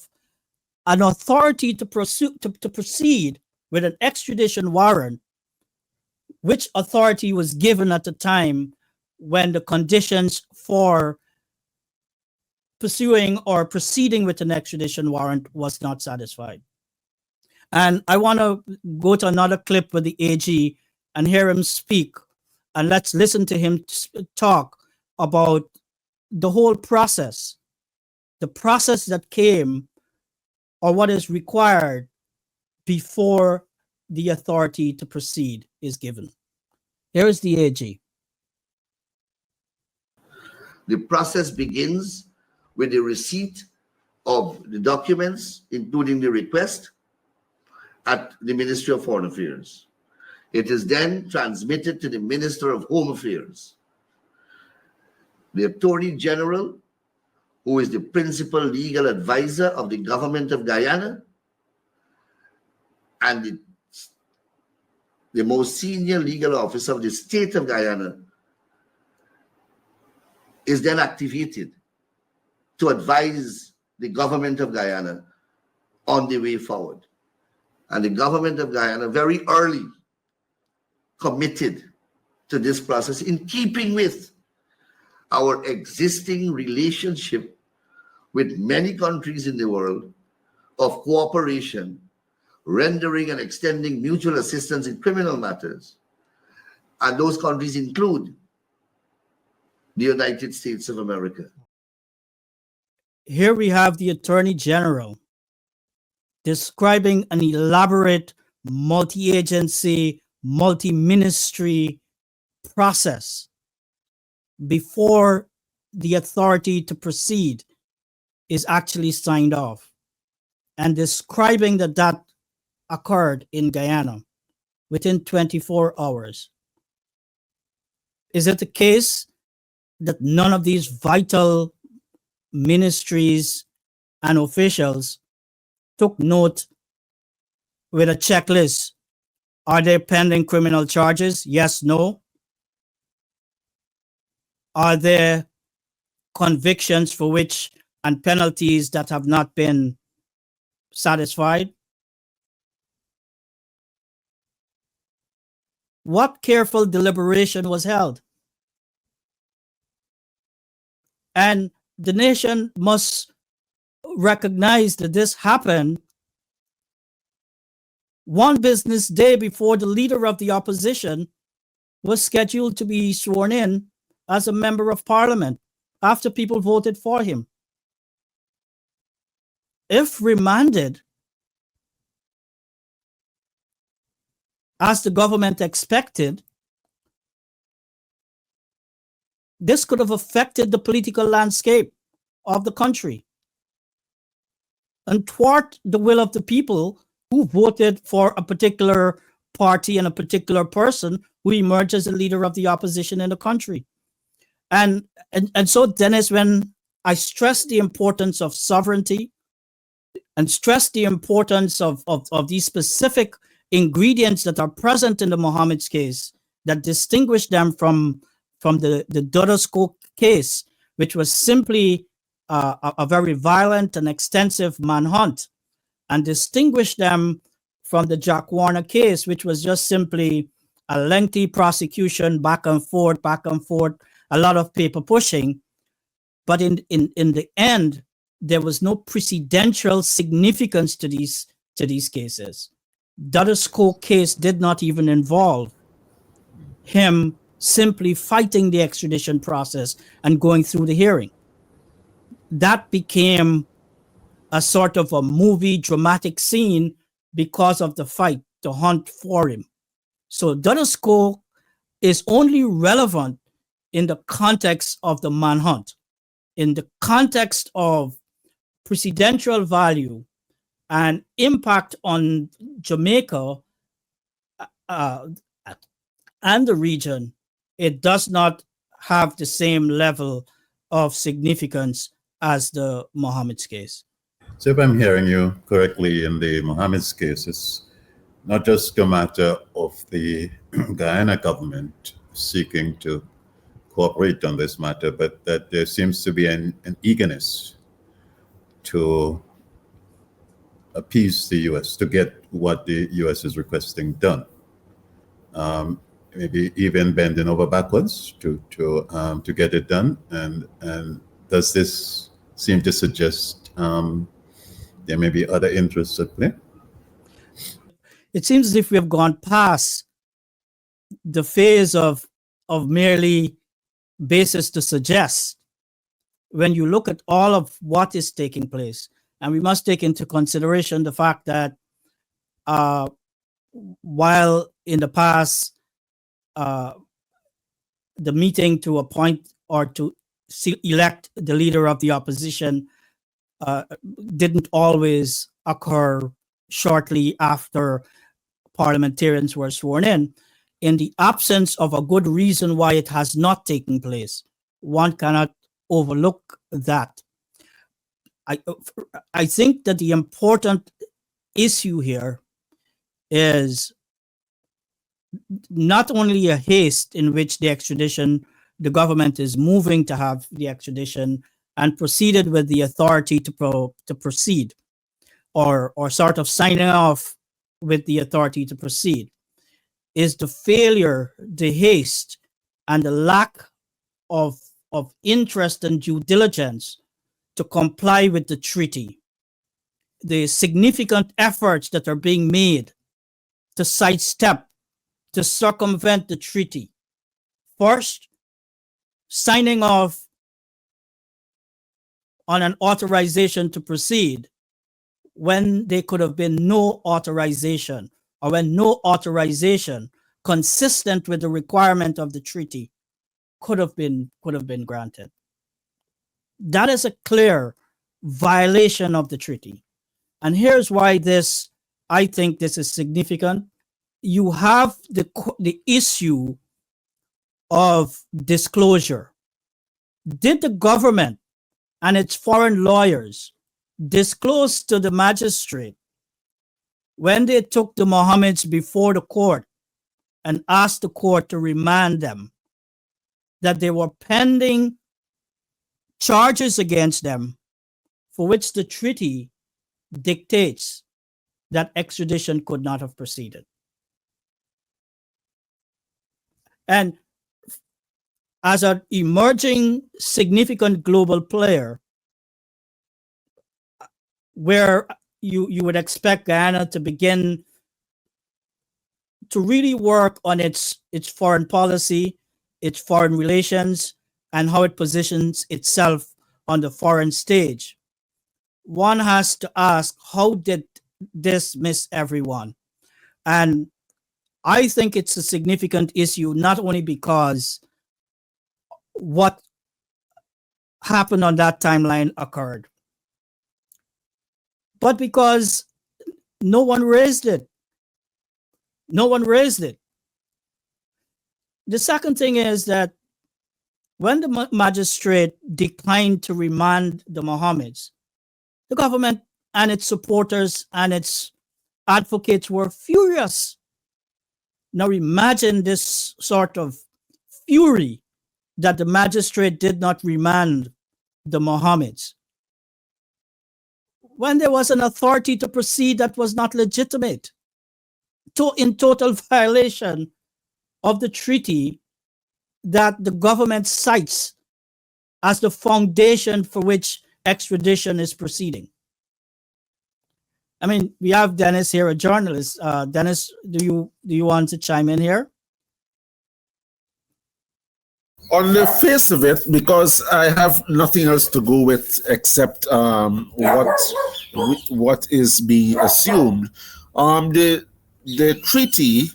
an authority to proceed with an extradition warrant, which authority was given at the time when the conditions for pursuing or proceeding with an extradition warrant was not satisfied. And I want to go to another clip with the AG and hear him speak, and let's listen to him talk about the whole process, the process that came or what is required before the authority to proceed is given. Here is the AG. The process begins with the receipt of the documents, including the request, at the Ministry of Foreign Affairs. It is then transmitted to the Minister of Home Affairs. The Attorney General, who is the principal legal advisor of the government of Guyana, and the most senior legal officer of the state of Guyana, is then activated to advise the government of Guyana on the way forward. And the government of Guyana very early committed to this process in keeping with our existing relationship with many countries in the world of cooperation, rendering and extending mutual assistance in criminal matters. And those countries include the United States of America. Here we have the Attorney General describing an elaborate multi-agency, multi-ministry process before the authority to proceed is actually signed off, and describing that that occurred in Guyana within 24 hours. Is it the case that none of these vital ministries and officials took note with a checklist? Are there pending criminal charges? Yes, no. Are there convictions for which and penalties that have not been satisfied? What careful deliberation was held? And the nation must recognize that this happened one business day before the leader of the opposition was scheduled to be sworn in as a member of parliament after people voted for him. If remanded, as the government expected, this could have affected the political landscape of the country and thwart the will of the people who voted for a particular party and a particular person who emerged as a leader of the opposition in the country. And so, Dennis, when I stress the importance of sovereignty and stress the importance of these specific ingredients that are present in the Mohammed's case that distinguish them from the Dudus Coke case, which was simply a very violent and extensive manhunt, and distinguish them from the Jack Warner case, which was just simply a lengthy prosecution, back and forth, a lot of paper pushing. But in the end, there was no precedential significance to these cases. Dudus Coke case did not even involve him simply fighting the extradition process and going through the hearing. That became a sort of a movie dramatic scene because of the fight, the hunt for him. So Dudus Coke is only relevant in the context of the manhunt, in the context of precedential value and impact on Jamaica and the region. It does not have the same level of significance as the Mohammed's case. So if I'm hearing you correctly, in the Mohammed's case, it's not just a matter of the Guyana government seeking to cooperate on this matter, but that there seems to be an eagerness to appease the U.S., to get what the U.S. is requesting done. Maybe even bending over backwards to get it done. And does this seem to suggest there may be other interests at play? It seems as if we have gone past the phase of merely basis to suggest. When you look at all of what is taking place, and we must take into consideration the fact that while in the past, the meeting to appoint or to elect the leader of the opposition didn't always occur shortly after parliamentarians were sworn in the absence of a good reason why it has not taken place, one cannot overlook that. I think that the important issue here is not only a haste in which the government is moving to have the extradition and proceeded with the authority to proceed, or sort of signing off with the authority to proceed, is the failure, the haste, and the lack of interest and due diligence to comply with the treaty. The significant efforts that are being made to sidestep, to circumvent the treaty. First, signing off on an authorization to proceed when there could have been no authorization, or when no authorization consistent with the requirement of the treaty could have been granted. That is a clear violation of the treaty. And here's why I think this is significant. You have the issue of disclosure. Did the government and its foreign lawyers disclose to the magistrate when they took the Mohammeds before the court and asked the court to remand them that they were pending charges against them for which the treaty dictates that extradition could not have proceeded? And as an emerging significant global player, where you would expect Guyana to begin to really work on its foreign policy, its foreign relations, and how it positions itself on the foreign stage, one has to ask, how did this miss everyone? And I think it's a significant issue, not only because what happened on that timeline occurred, but because no one raised it. No one raised it. The second thing is that when the magistrate declined to remand the Mohammeds, the government and its supporters and its advocates were furious. Now imagine this sort of fury that the magistrate did not remand the Mohammeds when there was an authority to proceed that was not legitimate, in total violation of the treaty that the government cites as the foundation for which extradition is proceeding. I mean, we have Dennis here, a journalist. Dennis, do you want to chime in here? On the face of it, because I have nothing else to go with except what is being assumed, the treaty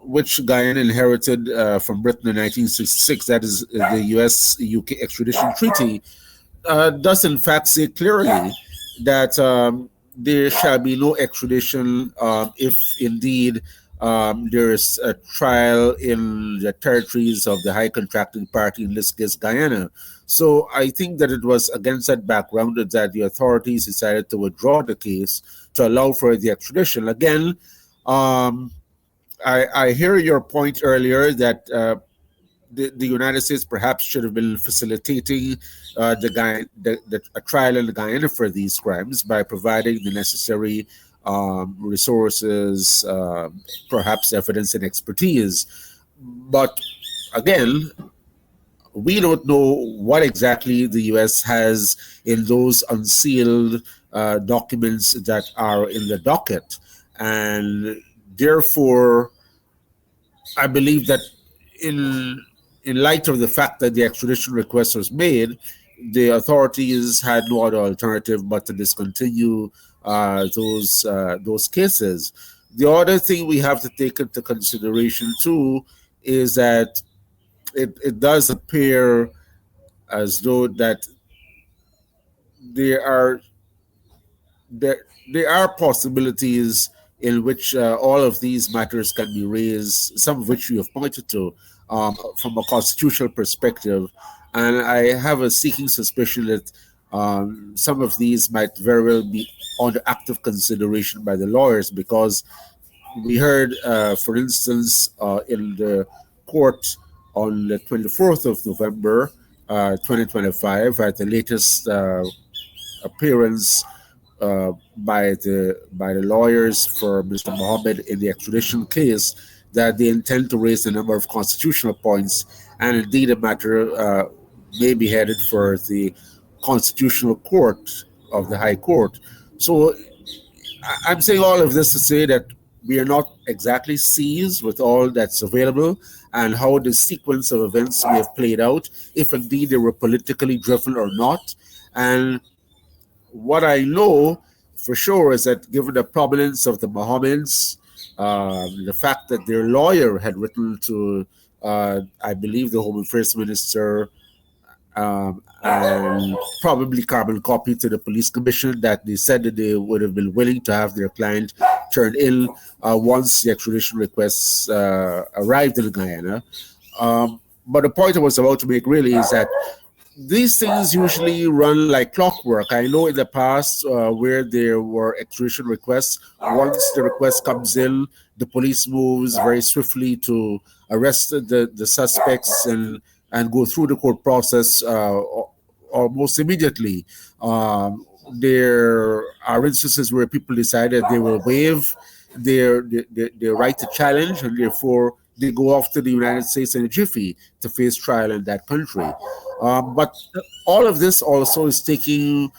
which Guyana inherited from Britain in 1966, that is the US-UK extradition treaty, does in fact say clearly that there shall be no extradition if indeed there is a trial in the territories of the high contracting party, in this case Guyana. So I think that it was against that background that the authorities decided to withdraw the case to allow for the extradition. Again, I hear your point earlier that the United States perhaps should have been facilitating a trial in Guyana for these crimes by providing the necessary resources, perhaps evidence and expertise. But again, we don't know what exactly the U.S. has in those unsealed documents that are in the docket. And therefore, I believe that in light of the fact that the extradition request was made, the authorities had no other alternative but to discontinue those cases. The other thing we have to take into consideration too is that it does appear as though that there are possibilities in which all of these matters can be raised, some of which you have pointed to from a constitutional perspective. And I have a seeking suspicion that some of these might very well be under active consideration by the lawyers, because we heard, for instance, in the court on the 24th of November, 2025, at the latest appearance by the lawyers for Mr. Mohamed in the extradition case, that they intend to raise a number of constitutional points, and indeed a matter may be headed for the Constitutional Court of the High Court. So I'm saying all of this to say that we are not exactly seized with all that's available and how the sequence of events may have played out, if indeed they were politically driven or not. And what I know for sure is that given the prominence of the Mohammeds, the fact that their lawyer had written to, I believe, the Home Affairs Minister, and probably carbon copy to the police commission, that they said that they would have been willing to have their client turned in once the extradition requests arrived in Guyana. But the point I was about to make really is that these things usually run like clockwork. I know in the past where there were extradition requests, once the request comes in, the police moves very swiftly to arrest the suspects and go through the court process almost immediately. There are instances where people decided they will waive their right to challenge, and therefore they go off to the United States in a jiffy to face trial in that country. But all of this also is taking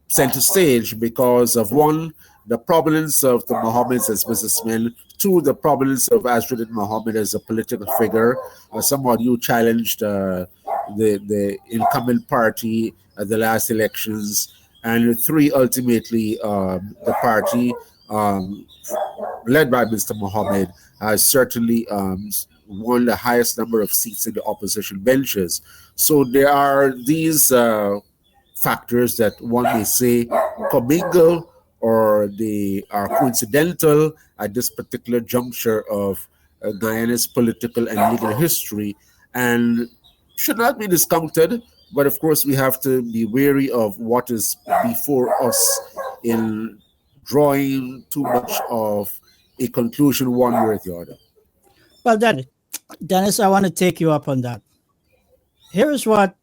center stage because of, one, the prominence of the Mohammeds as businessmen, two, the prominence of Azruddin Mohammed as a political figure. Someone you challenged the incumbent party at the last elections, and three, ultimately, the party led by Mr. Mohamed has certainly won the highest number of seats in the opposition benches. So there are these factors that one may say commingle, or they are coincidental at this particular juncture of Guyana's political and legal history, and should not be discounted. But of course, we have to be wary of what is before us in drawing too much of a conclusion one way or the other. Well, Dennis, I want to take you up on that. Here's what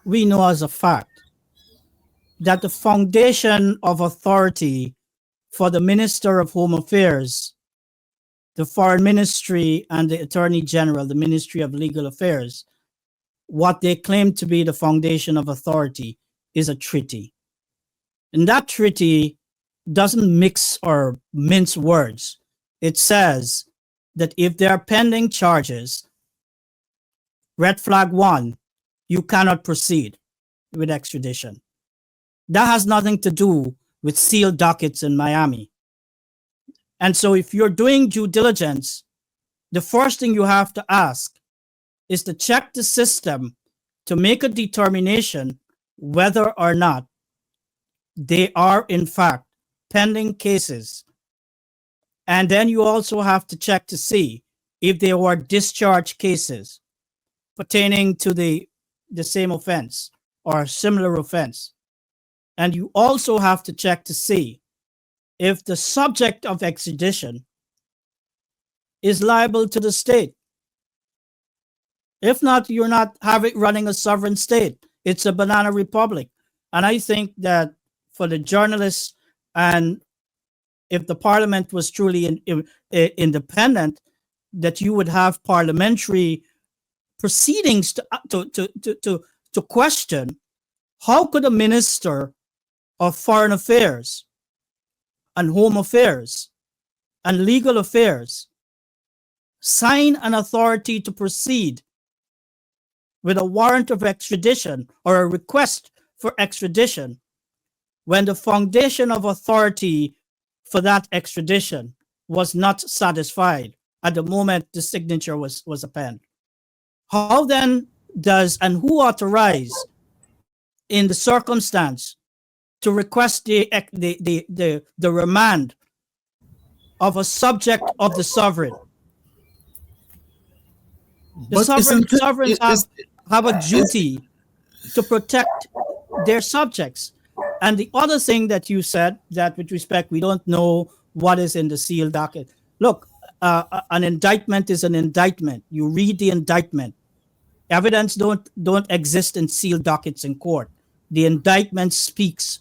we know as a fact, that the foundation of authority for the Minister of Home Affairs, the Foreign Ministry, and the Attorney General, the Ministry of Legal Affairs, what they claim to be the foundation of authority is a treaty. And that treaty doesn't mix or mince words. It says that if there are pending charges, red flag 1, you cannot proceed with extradition. That has nothing to do with sealed dockets in Miami. And so if you're doing due diligence, the first thing you have to ask is to check the system to make a determination whether or not they are in fact pending cases. And then you also have to check to see if there were discharge cases pertaining to the same offense or similar offense. And you also have to check to see if the subject of extradition is liable to the state. If not, you're not running a sovereign state. It's a banana republic. And I think that for the journalists, and if the parliament was truly independent, that you would have parliamentary proceedings to question how could a minister of foreign affairs and home affairs and legal affairs sign an authority to proceed with a warrant of extradition or a request for extradition when the foundation of authority for that extradition was not satisfied at the moment the signature was appended. How then does, and who authorized in the circumstance to request the remand of a subject of the sovereign? The sovereigns have a duty to protect their subjects. And the other thing that you said, that with respect, we don't know what is in the sealed docket. Look, an indictment is an indictment. You read the indictment. Evidence don't exist in sealed dockets in court. The indictment speaks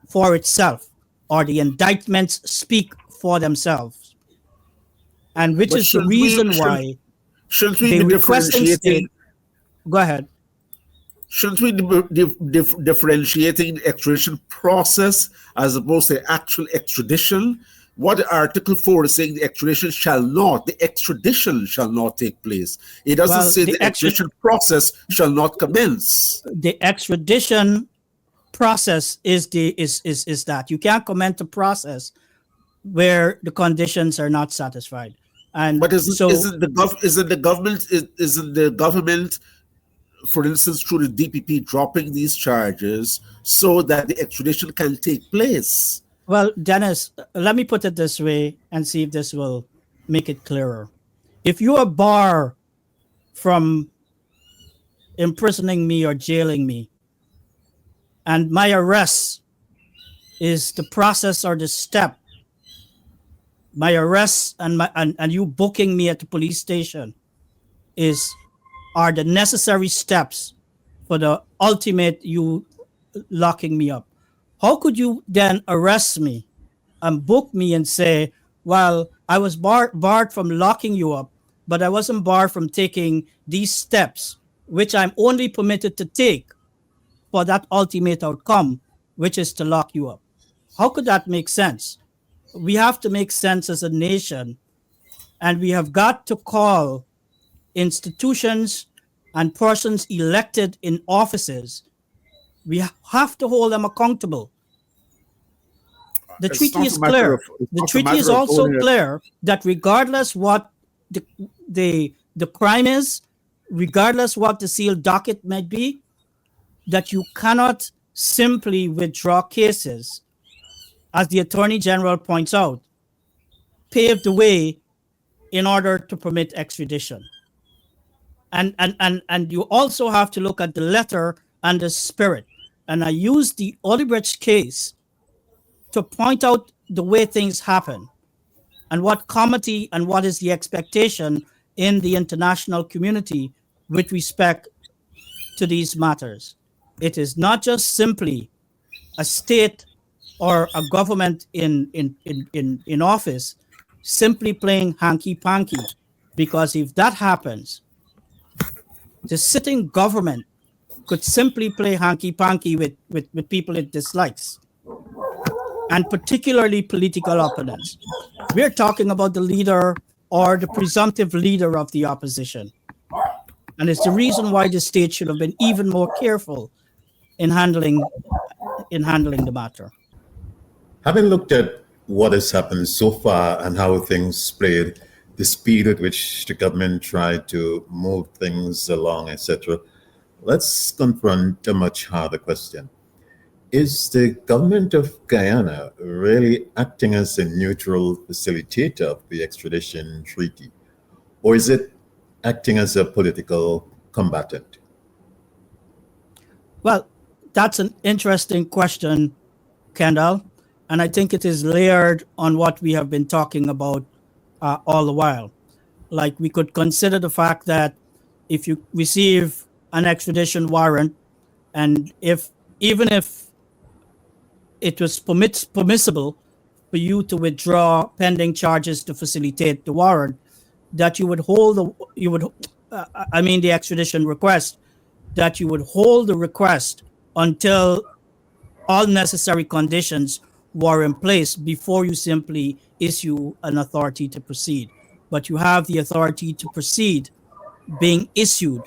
for itself, or the indictments speak for themselves. And which is the reason why shouldn't we be differentiating? Go ahead. Shouldn't we be differentiating the extradition process as opposed to actual extradition? What Article 4 is saying, the extradition shall not take place. It doesn't Well, say the extradition process shall not commence. The extradition process is that you can't comment a process where the conditions are not satisfied. And But so isn't the government, for instance, through the DPP, dropping these charges so that the extradition can take place? Well, Dennis, let me put it this way and see if this will make it clearer. If you are barred from imprisoning me or jailing me, and my arrest is the process or the step, my arrest and you booking me at the police station are the necessary steps for the ultimate you locking me up. How could you then arrest me and book me and say, well, I was barred from locking you up, but I wasn't barred from taking these steps, which I'm only permitted to take for that ultimate outcome, which is to lock you up? How could that make sense? We have to make sense as a nation, and we have got to call institutions and persons elected in offices, we have to hold them accountable. The treaty is clear. The treaty is also clear that regardless what the crime is, regardless what the sealed docket might be, that you cannot simply withdraw cases, as the Attorney General points out, pave the way in order to permit extradition. And you also have to look at the letter and the spirit. And I use the Odebrecht case to point out the way things happen and what comity and what is the expectation in the international community with respect to these matters. It is not just simply a state or a government in office simply playing hanky-panky, because if that happens, the sitting government could simply play hanky-panky with people it dislikes, and particularly political opponents. We're talking about the leader or the presumptive leader of the opposition. And it's the reason why the state should have been even more careful in handling the matter. Having looked at what has happened so far and how things played, the speed at which the government tried to move things along, etc., let's confront a much harder question. Is the government of Guyana really acting as a neutral facilitator of the extradition treaty? Or is it acting as a political combatant? Well, that's an interesting question, Kendall. And I think it is layered on what we have been talking about all the while. Like, we could consider the fact that if you receive an extradition warrant, and even if it was permissible for you to withdraw pending charges to facilitate the warrant, that you would hold the extradition request, that you would hold the request until all necessary conditions were in place before you simply issue an authority to proceed. But you have the authority to proceed being issued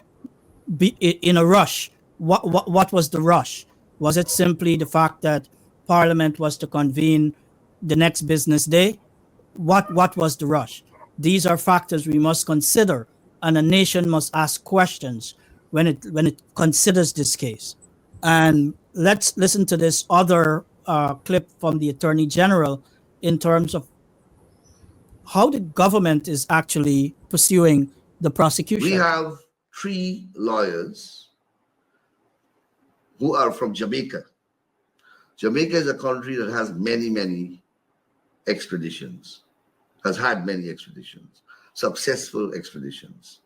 in a rush. What was the rush? Was it simply the fact that Parliament was to convene the next business day? What was the rush? These are factors we must consider, and a nation must ask questions when it considers this case. And let's listen to this other clip from the Attorney General in terms of how the government is actually pursuing the prosecution. We have 3 lawyers who are from Jamaica. Jamaica is a country that has many extraditions, has had many extraditions, successful extraditions.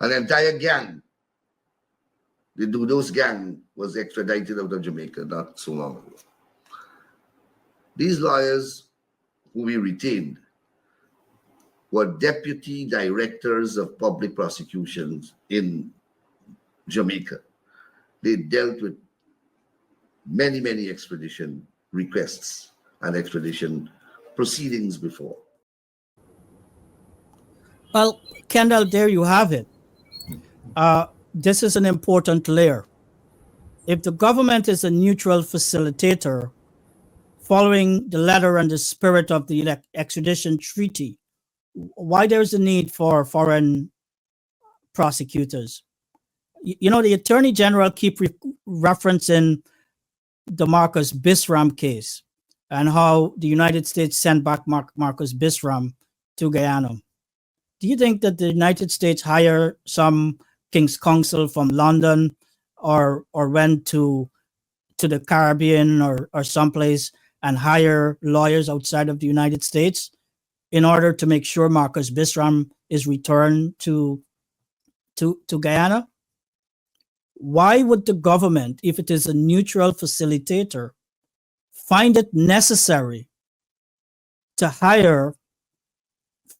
An entire gang, the Dudus gang, was extradited out of Jamaica not so long ago. These lawyers who we retained were deputy directors of public prosecutions in Jamaica. they dealt with many, many extradition requests and extradition proceedings before. Well, Kendall, there you have it. This is an important layer. If the government is a neutral facilitator, following the letter and the spirit of the extradition treaty, why there's a need for foreign prosecutors? You know, the Attorney General keep referencing the Marcus Bisram case and how the United States sent back Marcus Bisram to Guyana. Do you think that the United States hire some King's Counsel from London or went to the Caribbean or someplace and hire lawyers outside of the United States in order to make sure Marcus Bisram is returned to Guyana? Why would the government, if it is a neutral facilitator, find it necessary to hire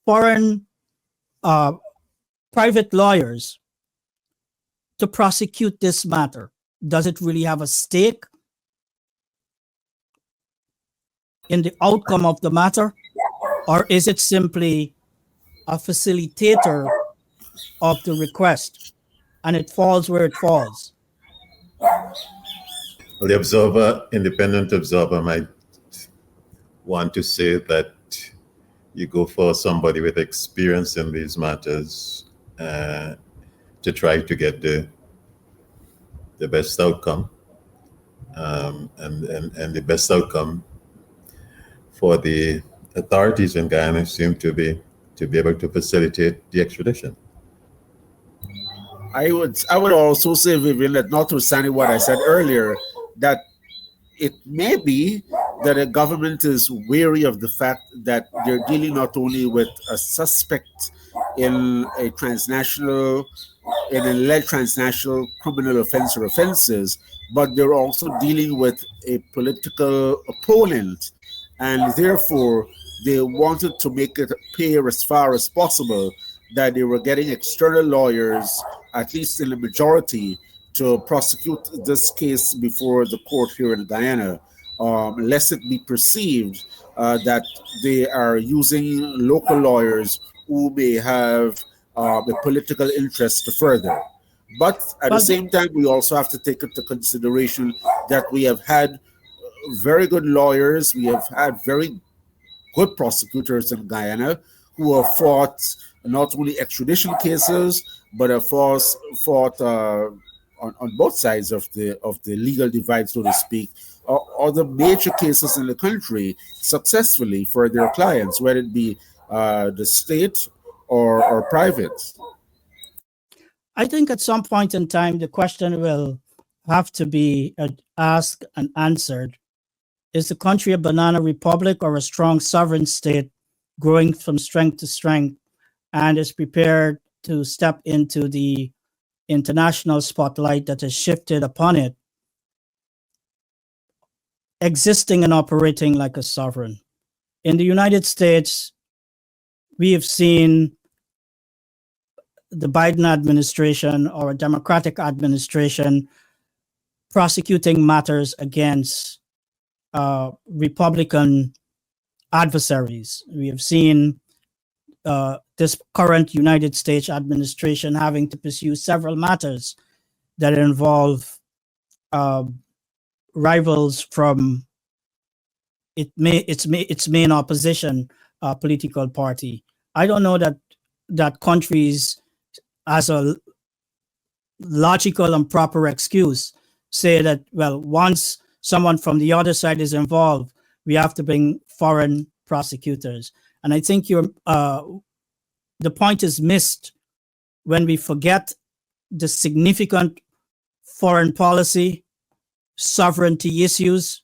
foreign private lawyers to prosecute this matter? Does it really have a stake in the outcome of the matter? Or is it simply a facilitator of the request and it falls where it falls? Well, the observer, independent observer, might want to say that you go for somebody with experience in these matters to try to get the best outcome, and the best outcome for the authorities in Guyana seem to be able to facilitate the extradition. I would also say, Vivian, that notwithstanding what I said earlier, that it may be that a government is wary of the fact that they're dealing not only with a suspect in a alleged transnational criminal offense or offenses, but they're also dealing with a political opponent, and therefore they wanted to make it appear as far as possible that they were getting external lawyers, at least in the majority, to prosecute this case before the court here in Guyana, lest it be perceived that they are using local lawyers who may have a political interest to further. But at the same time, we also have to take into consideration that we have had very good lawyers, we have had very good prosecutors in Guyana who have fought not only extradition cases, but have fought on both sides of the legal divide, so to speak, or the major cases in the country successfully for their clients, whether it be the state or private. I think at some point in time, the question will have to be asked and answered. Is the country a banana republic or a strong sovereign state growing from strength to strength and is prepared to step into the international spotlight that has shifted upon it, existing and operating like a sovereign? In the United States, we have seen the Biden administration or a Democratic administration prosecuting matters against Republican adversaries. We have seen this current United States administration having to pursue several matters that involve rivals from its main opposition political party. I don't know that countries, as a logical and proper excuse, say that, well, once someone from the other side is involved, we have to bring foreign prosecutors. And I think the point is missed when we forget the significant foreign policy, sovereignty issues,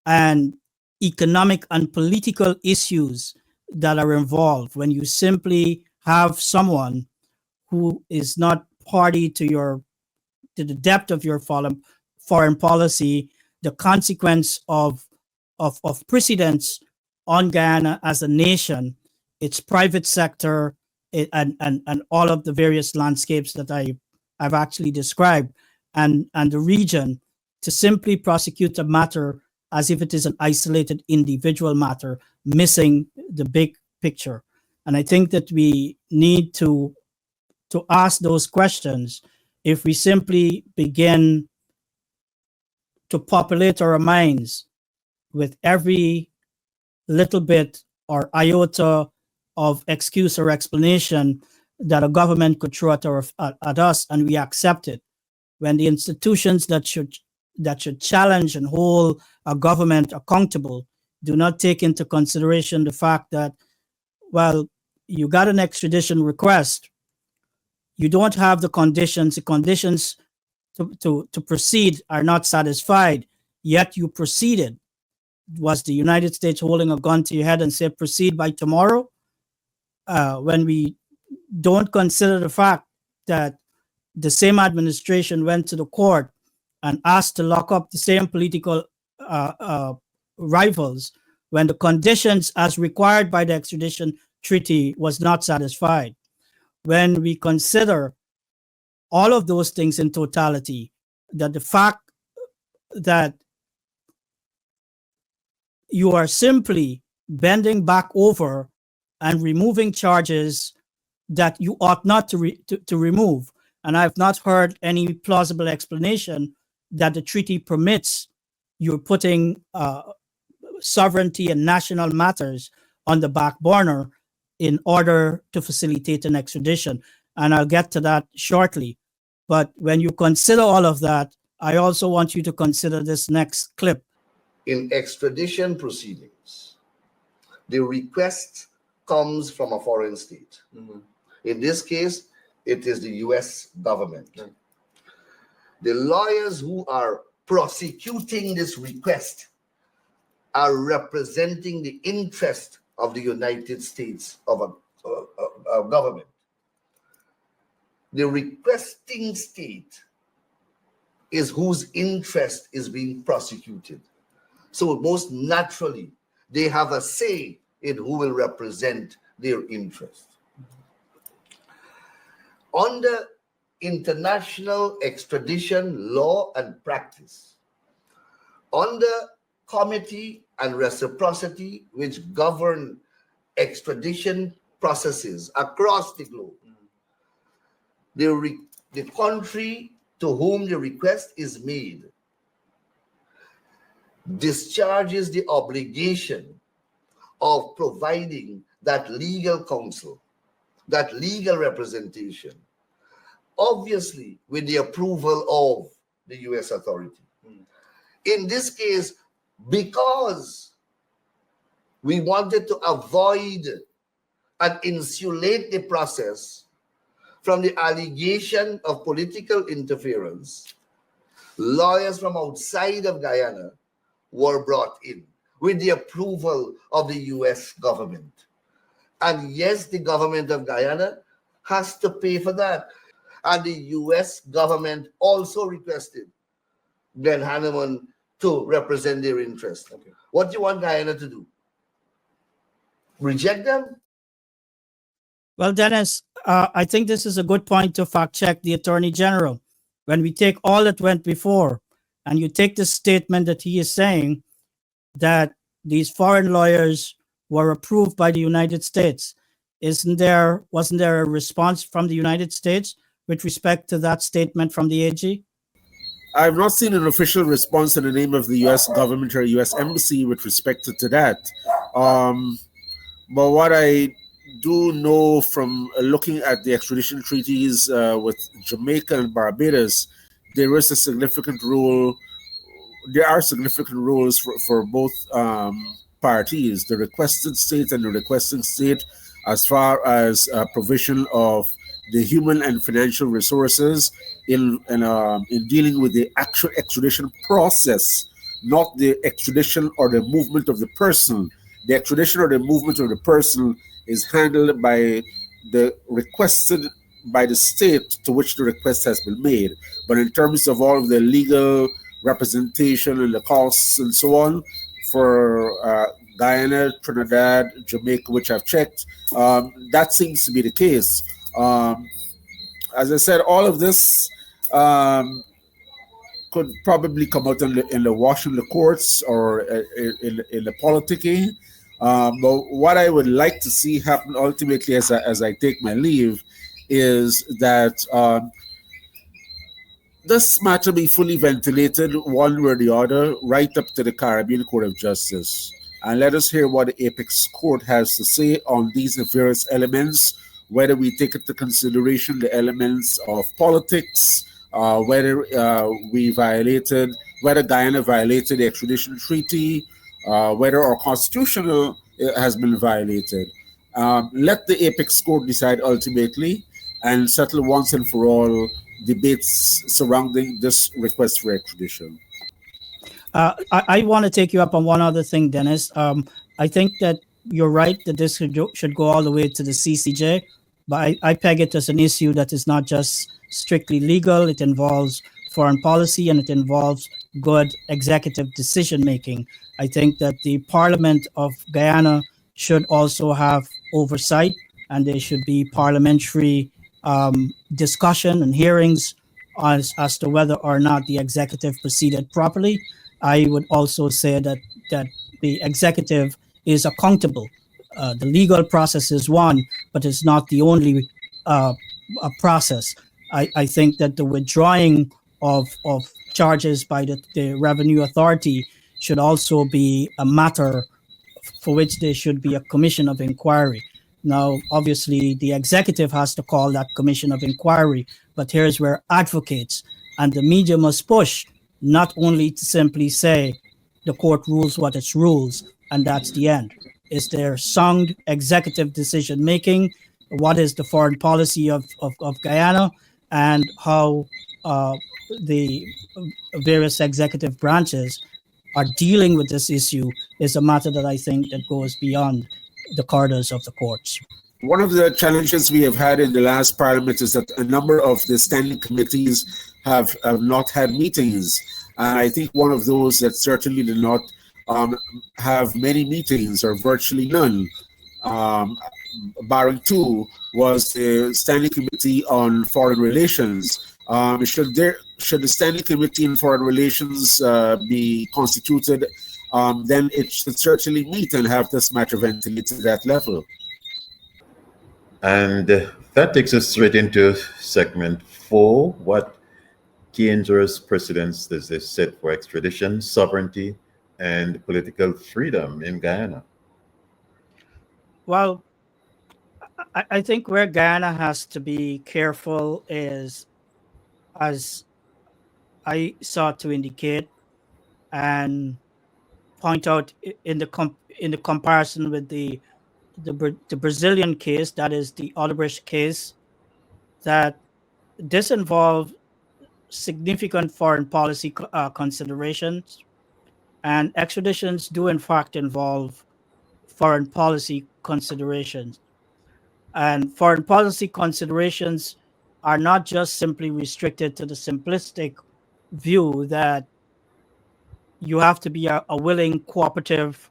and economic and political issues that are involved when you simply have someone who is not party to the depth of your foreign policy, the consequence of precedents on Guyana as a nation, its private sector, and all of the various landscapes that I've actually described. and the region to simply prosecute a matter as if it is an isolated individual matter, missing the big picture. And I think that we need to ask those questions if we simply begin to populate our minds with every little bit or iota of excuse or explanation that a government could throw at us, and we accept it, when the institutions that should challenge and hold a government accountable do not take into consideration the fact that, well, you got an extradition request, you don't have the conditions to proceed are not satisfied, yet you proceeded. Was the United States holding a gun to your head and say, proceed by tomorrow? When we don't consider the fact that the same administration went to the court and asked to lock up the same political rivals when the conditions as required by the extradition treaty was not satisfied. When we consider all of those things in totality, that the fact that you are simply bending back over and removing charges that you ought not to remove. And I've not heard any plausible explanation that the treaty permits you're putting sovereignty and national matters on the back burner in order to facilitate an extradition. And I'll get to that shortly. But when you consider all of that, I also want you to consider this next clip. In extradition proceedings, the request comes from a foreign state. Mm-hmm. In this case, it is the US government. Mm-hmm. The lawyers who are prosecuting this request are representing the interest of the United States of a government. The requesting state is whose interest is being prosecuted. So most naturally, they have a say in who will represent their interest. Under international extradition law and practice, under comity and reciprocity which govern extradition processes across the globe, the country to whom the request is made discharges the obligation of providing that legal counsel, that legal representation, obviously with the approval of the US authority. In this case, because we wanted to avoid and insulate the process from the allegation of political interference, lawyers from outside of Guyana were brought in with the approval of the US government. And yes, the government of Guyana has to pay for that. And the US government also requested Glenn Hanneman to represent their interest. Okay. What do you want Guyana to do? Reject them? Well, Dennis, I think this is a good point to fact check the Attorney General. When we take all that went before, and you take the statement that he is saying that these foreign lawyers were approved by the United States, wasn't there a response from the United States with respect to that statement from the AG? I've not seen an official response in the name of the U.S. government or U.S. embassy with respect to that. But what I do know from looking at the extradition treaties with Jamaica and Barbados, there is a significant role. There are significant rules for both parties, the requested state and the requesting state, as far as provision of the human and financial resources in dealing with the actual extradition process, not the extradition or the movement of the person. The extradition or the movement of the person is handled by the state to which the request has been made. But in terms of all of the legal representation and the costs and so on for Guyana, Trinidad, Jamaica, which I've checked, that seems to be the case. As I said, all of this could probably come out in the wash in the courts or in the politicking. But what I would like to see happen ultimately as I take my leave is that this matter be fully ventilated one way or the other right up to the Caribbean Court of Justice. And let us hear what the Apex Court has to say on these various elements, whether we take into consideration the elements of politics, whether whether Guyana violated the extradition treaty, whether our constitutional has been violated. Let the Apex Court decide ultimately and settle once and for all debates surrounding this request for extradition. I want to take you up on one other thing, Dennis. I think that you're right that this should go all the way to the CCJ, but I peg it as an issue that is not just strictly legal. It involves foreign policy and it involves good executive decision making. I think that the Parliament of Guyana should also have oversight, and there should be parliamentary discussion and hearings as to whether or not the executive proceeded properly. I would also say that the executive is accountable. The legal process is one, but it's not the only process. I think that the withdrawing of charges by the Revenue Authority should also be a matter for which there should be a commission of inquiry. Now, obviously, the executive has to call that commission of inquiry, but here's where advocates and the media must push, not only to simply say the court rules what it rules, and that's the end. Is there sound executive decision making? What is the foreign policy of Guyana, and how the various executive branches are dealing with this issue is a matter that I think that goes beyond the corridors of the courts. One of the challenges we have had in the last parliament is that a number of the standing committees have not had meetings. And I think one of those that certainly did not have many meetings or virtually none, barring two, was the Standing Committee on Foreign Relations. Should the Standing Committee on Foreign Relations be constituted, then it should certainly meet and have this matter ventilated at that level. And that takes us straight into segment 4. What dangerous precedents does this set for extradition, sovereignty, and political freedom in Guyana? Well, I think where Guyana has to be careful is, as I sought to indicate and point out in the comparison with the Brazilian case, that is the Odebrecht case, that this involved significant foreign policy considerations, and extraditions do in fact involve foreign policy considerations. And foreign policy considerations are not just simply restricted to the simplistic view that you have to be a willing, cooperative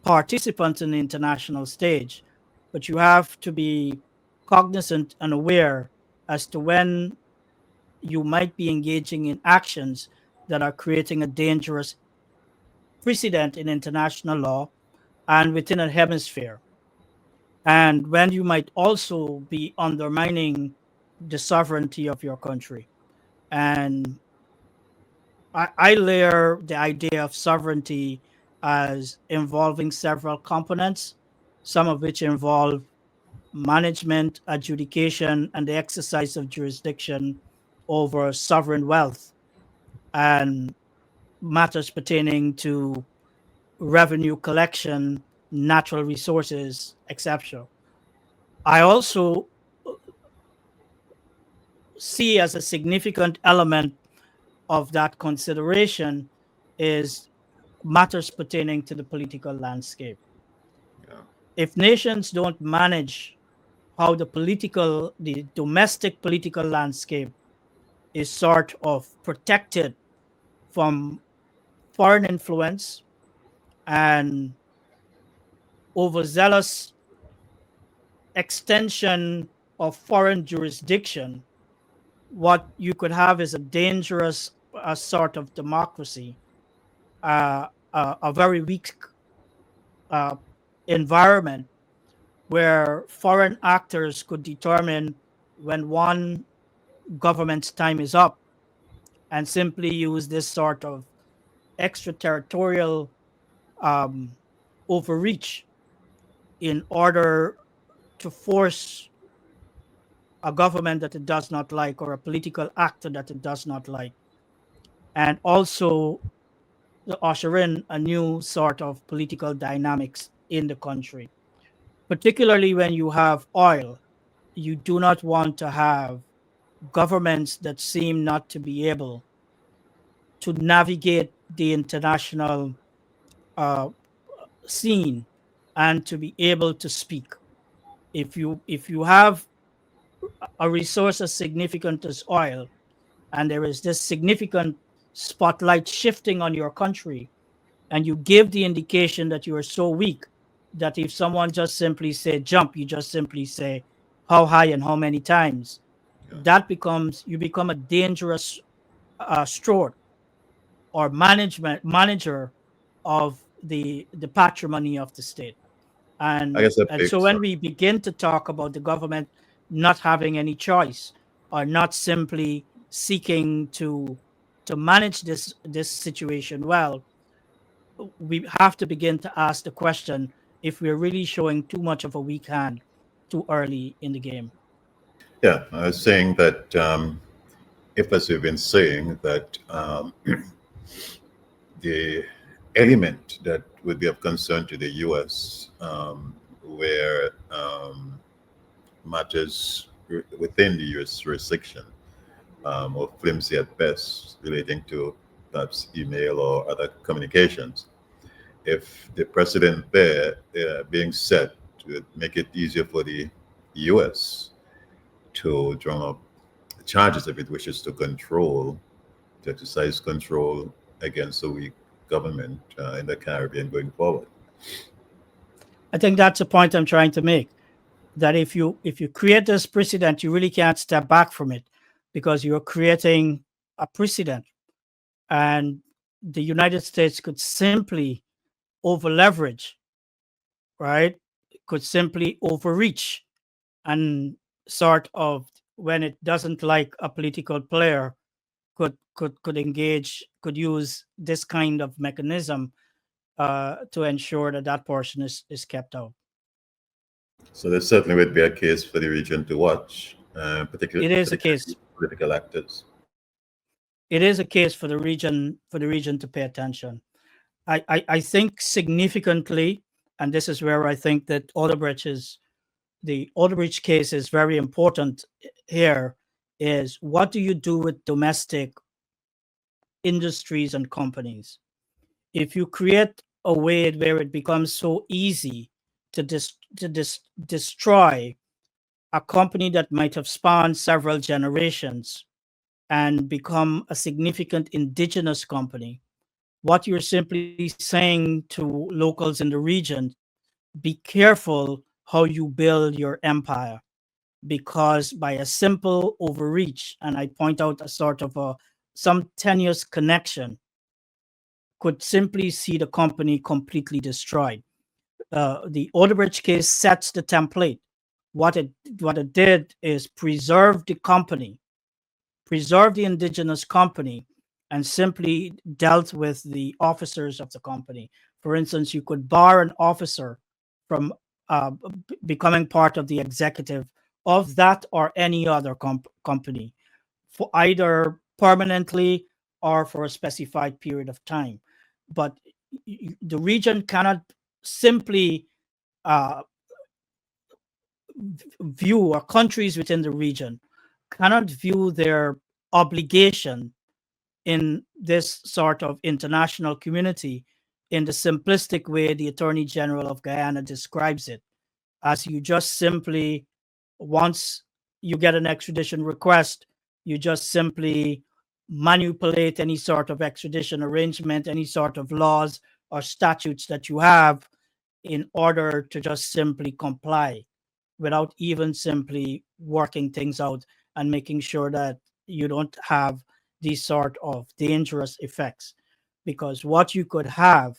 participant in the international stage, but you have to be cognizant and aware as to when you might be engaging in actions that are creating a dangerous precedent in international law and within a hemisphere, and when you might also be undermining the sovereignty of your country. And I layer the idea of sovereignty as involving several components, some of which involve management, adjudication, and the exercise of jurisdiction over sovereign wealth and matters pertaining to revenue collection, natural resources, etc. I also see as a significant element of that consideration is matters pertaining to the political landscape. Yeah. If nations don't manage how the domestic political landscape is sort of protected from foreign influence and overzealous extension of foreign jurisdiction, what you could have is a dangerous sort of democracy, a very weak uh, environment where foreign actors could determine when one government's time is up and simply use this sort of extraterritorial um, overreach in order to force a government that it does not like or a political actor that it does not like, and also to usher in a new sort of political dynamics in the country. Particularly when you have oil, you do not want to have governments that seem not to be able to navigate the international uh, scene and to be able to speak. If you have a resource as significant as oil, and there is this significant spotlight shifting on your country, and you give the indication that you are so weak that if someone just simply say jump, you just simply say how high and how many times, Yeah. that becomes you become a dangerous steward or manager of the patrimony of the state. I and guess that and so picks when on. we begin to talk about the government not having any choice or not simply seeking to manage this situation well, we have to begin to ask the question if we're really showing too much of a weak hand too early in the game. Yeah, I was saying that if, as we've been saying, that the element that would be of concern to the U.S., where matters within the U.S. jurisdiction or flimsy at best, relating to perhaps email or other communications, if the precedent there being set to make it easier for the U.S. to drum up charges if it wishes to exercise control against a weak government in the Caribbean going forward. I think that's the point I'm trying to make, that if you create this precedent, you really can't step back from it because you're creating a precedent, and the United States could simply over leverage, right? Could simply overreach and sort of, when it doesn't like a political player, could engage, could use this kind of mechanism to ensure that that portion is kept out. So there certainly would be a case for the region to watch, It is a particularly case. political actors. It is a case for the region to pay attention. I think significantly, and this is where I think that the Odebrecht case is very important here, is what do you do with domestic industries and companies? If you create a way where it becomes so easy to destroy a company that might have spawned several generations and become a significant indigenous company, what you're simply saying to locals in the region, be careful how you build your empire, because by a simple overreach, and I point out a sort of some tenuous connection, could simply see the company completely destroyed. The Odebrecht case sets the template. What it what it did is preserve the company, preserve the indigenous company, and simply dealt with the officers of the company. For instance, you could bar an officer from becoming part of the executive of that or any other company, for either permanently or for a specified period of time. But the region cannot simply uh, view, or countries within the region cannot view their obligation in this sort of international community in the simplistic way the Attorney General of Guyana describes it, as you just simply, once you get an extradition request, you just simply manipulate any sort of extradition arrangement, any sort of laws or statutes that you have in order to just simply comply without even simply working things out and making sure that you don't have these sort of dangerous effects, because what you could have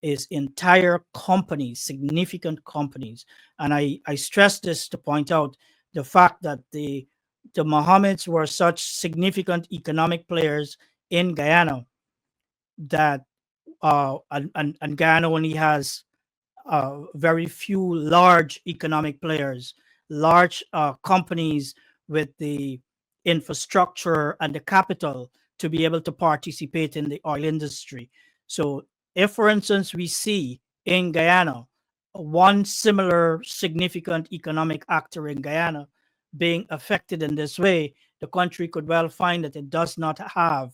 is entire companies, significant companies. And I stress this to point out the fact that the Mohammeds were such significant economic players in Guyana that and Guyana only has very few large economic players, large companies with the infrastructure and the capital to be able to participate in the oil industry. So, if, for instance, we see in Guyana one similar significant economic actor in Guyana being affected in this way, the country could well find that it does not have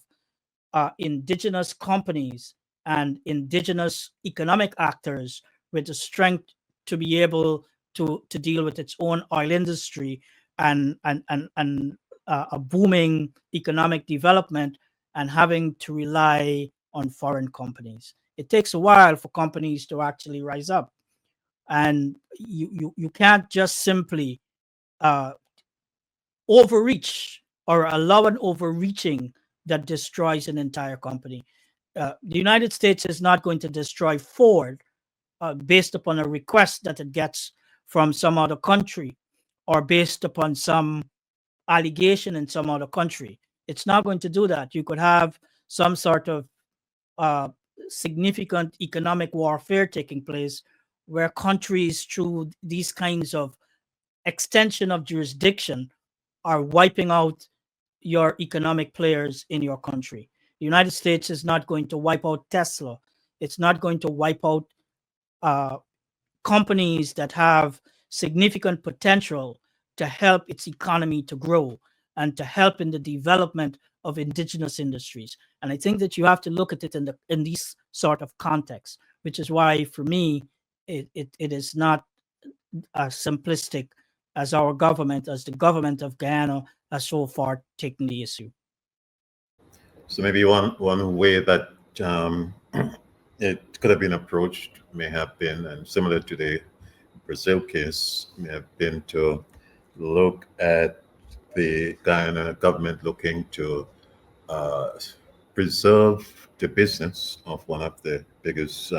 indigenous companies and indigenous economic actors with the strength to be able to deal with its own oil industry and a booming economic development, and having to rely on foreign companies. It takes a while for companies to actually rise up, and you can't just simply uh, overreach or allow an overreaching that destroys an entire company. The United States is not going to destroy Ford based upon a request that it gets from some other country or based upon some allegation in some other country. It's not going to do that. You could have some sort of uh, significant economic warfare taking place where countries, through these kinds of extension of jurisdiction, are wiping out your economic players in your country. The United States is not going to wipe out Tesla. It's not going to wipe out uh, companies that have significant potential to help its economy to grow and to help in the development of indigenous industries. And I think that you have to look at it in these sort of contexts, which is why, for me, it is not as simplistic as our government, as the government of Guyana, has so far taken the issue. So maybe one way that it could have been approached may have been, and similar to the Brazil case, may have been to look at the Guyana government looking to preserve the business of one of the biggest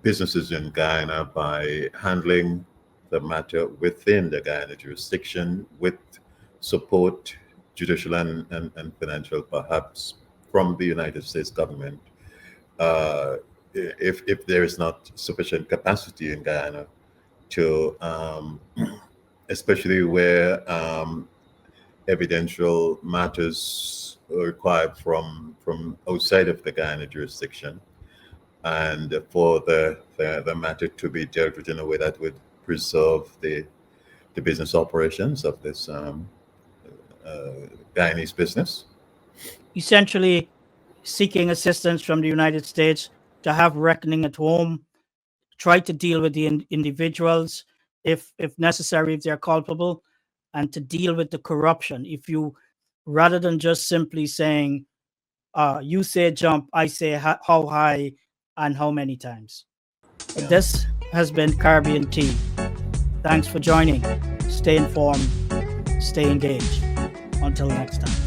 businesses in Guyana by handling the matter within the Guyana jurisdiction with support, judicial and financial, perhaps from the United States government. If there is not sufficient capacity in Guyana to, especially where evidential matters are required from outside of the Guyana jurisdiction, and for the matter to be dealt with in a way that would preserve the business operations of this Guyanese business. Essentially, seeking assistance from the United States to have reckoning at home, try to deal with the individuals if necessary, if they're culpable, and to deal with the corruption. If you, rather than just simply saying, you say jump, I say how high and how many times. Yeah. This has been Caribbean Tea. Thanks for joining. Stay informed, stay engaged. Until next time.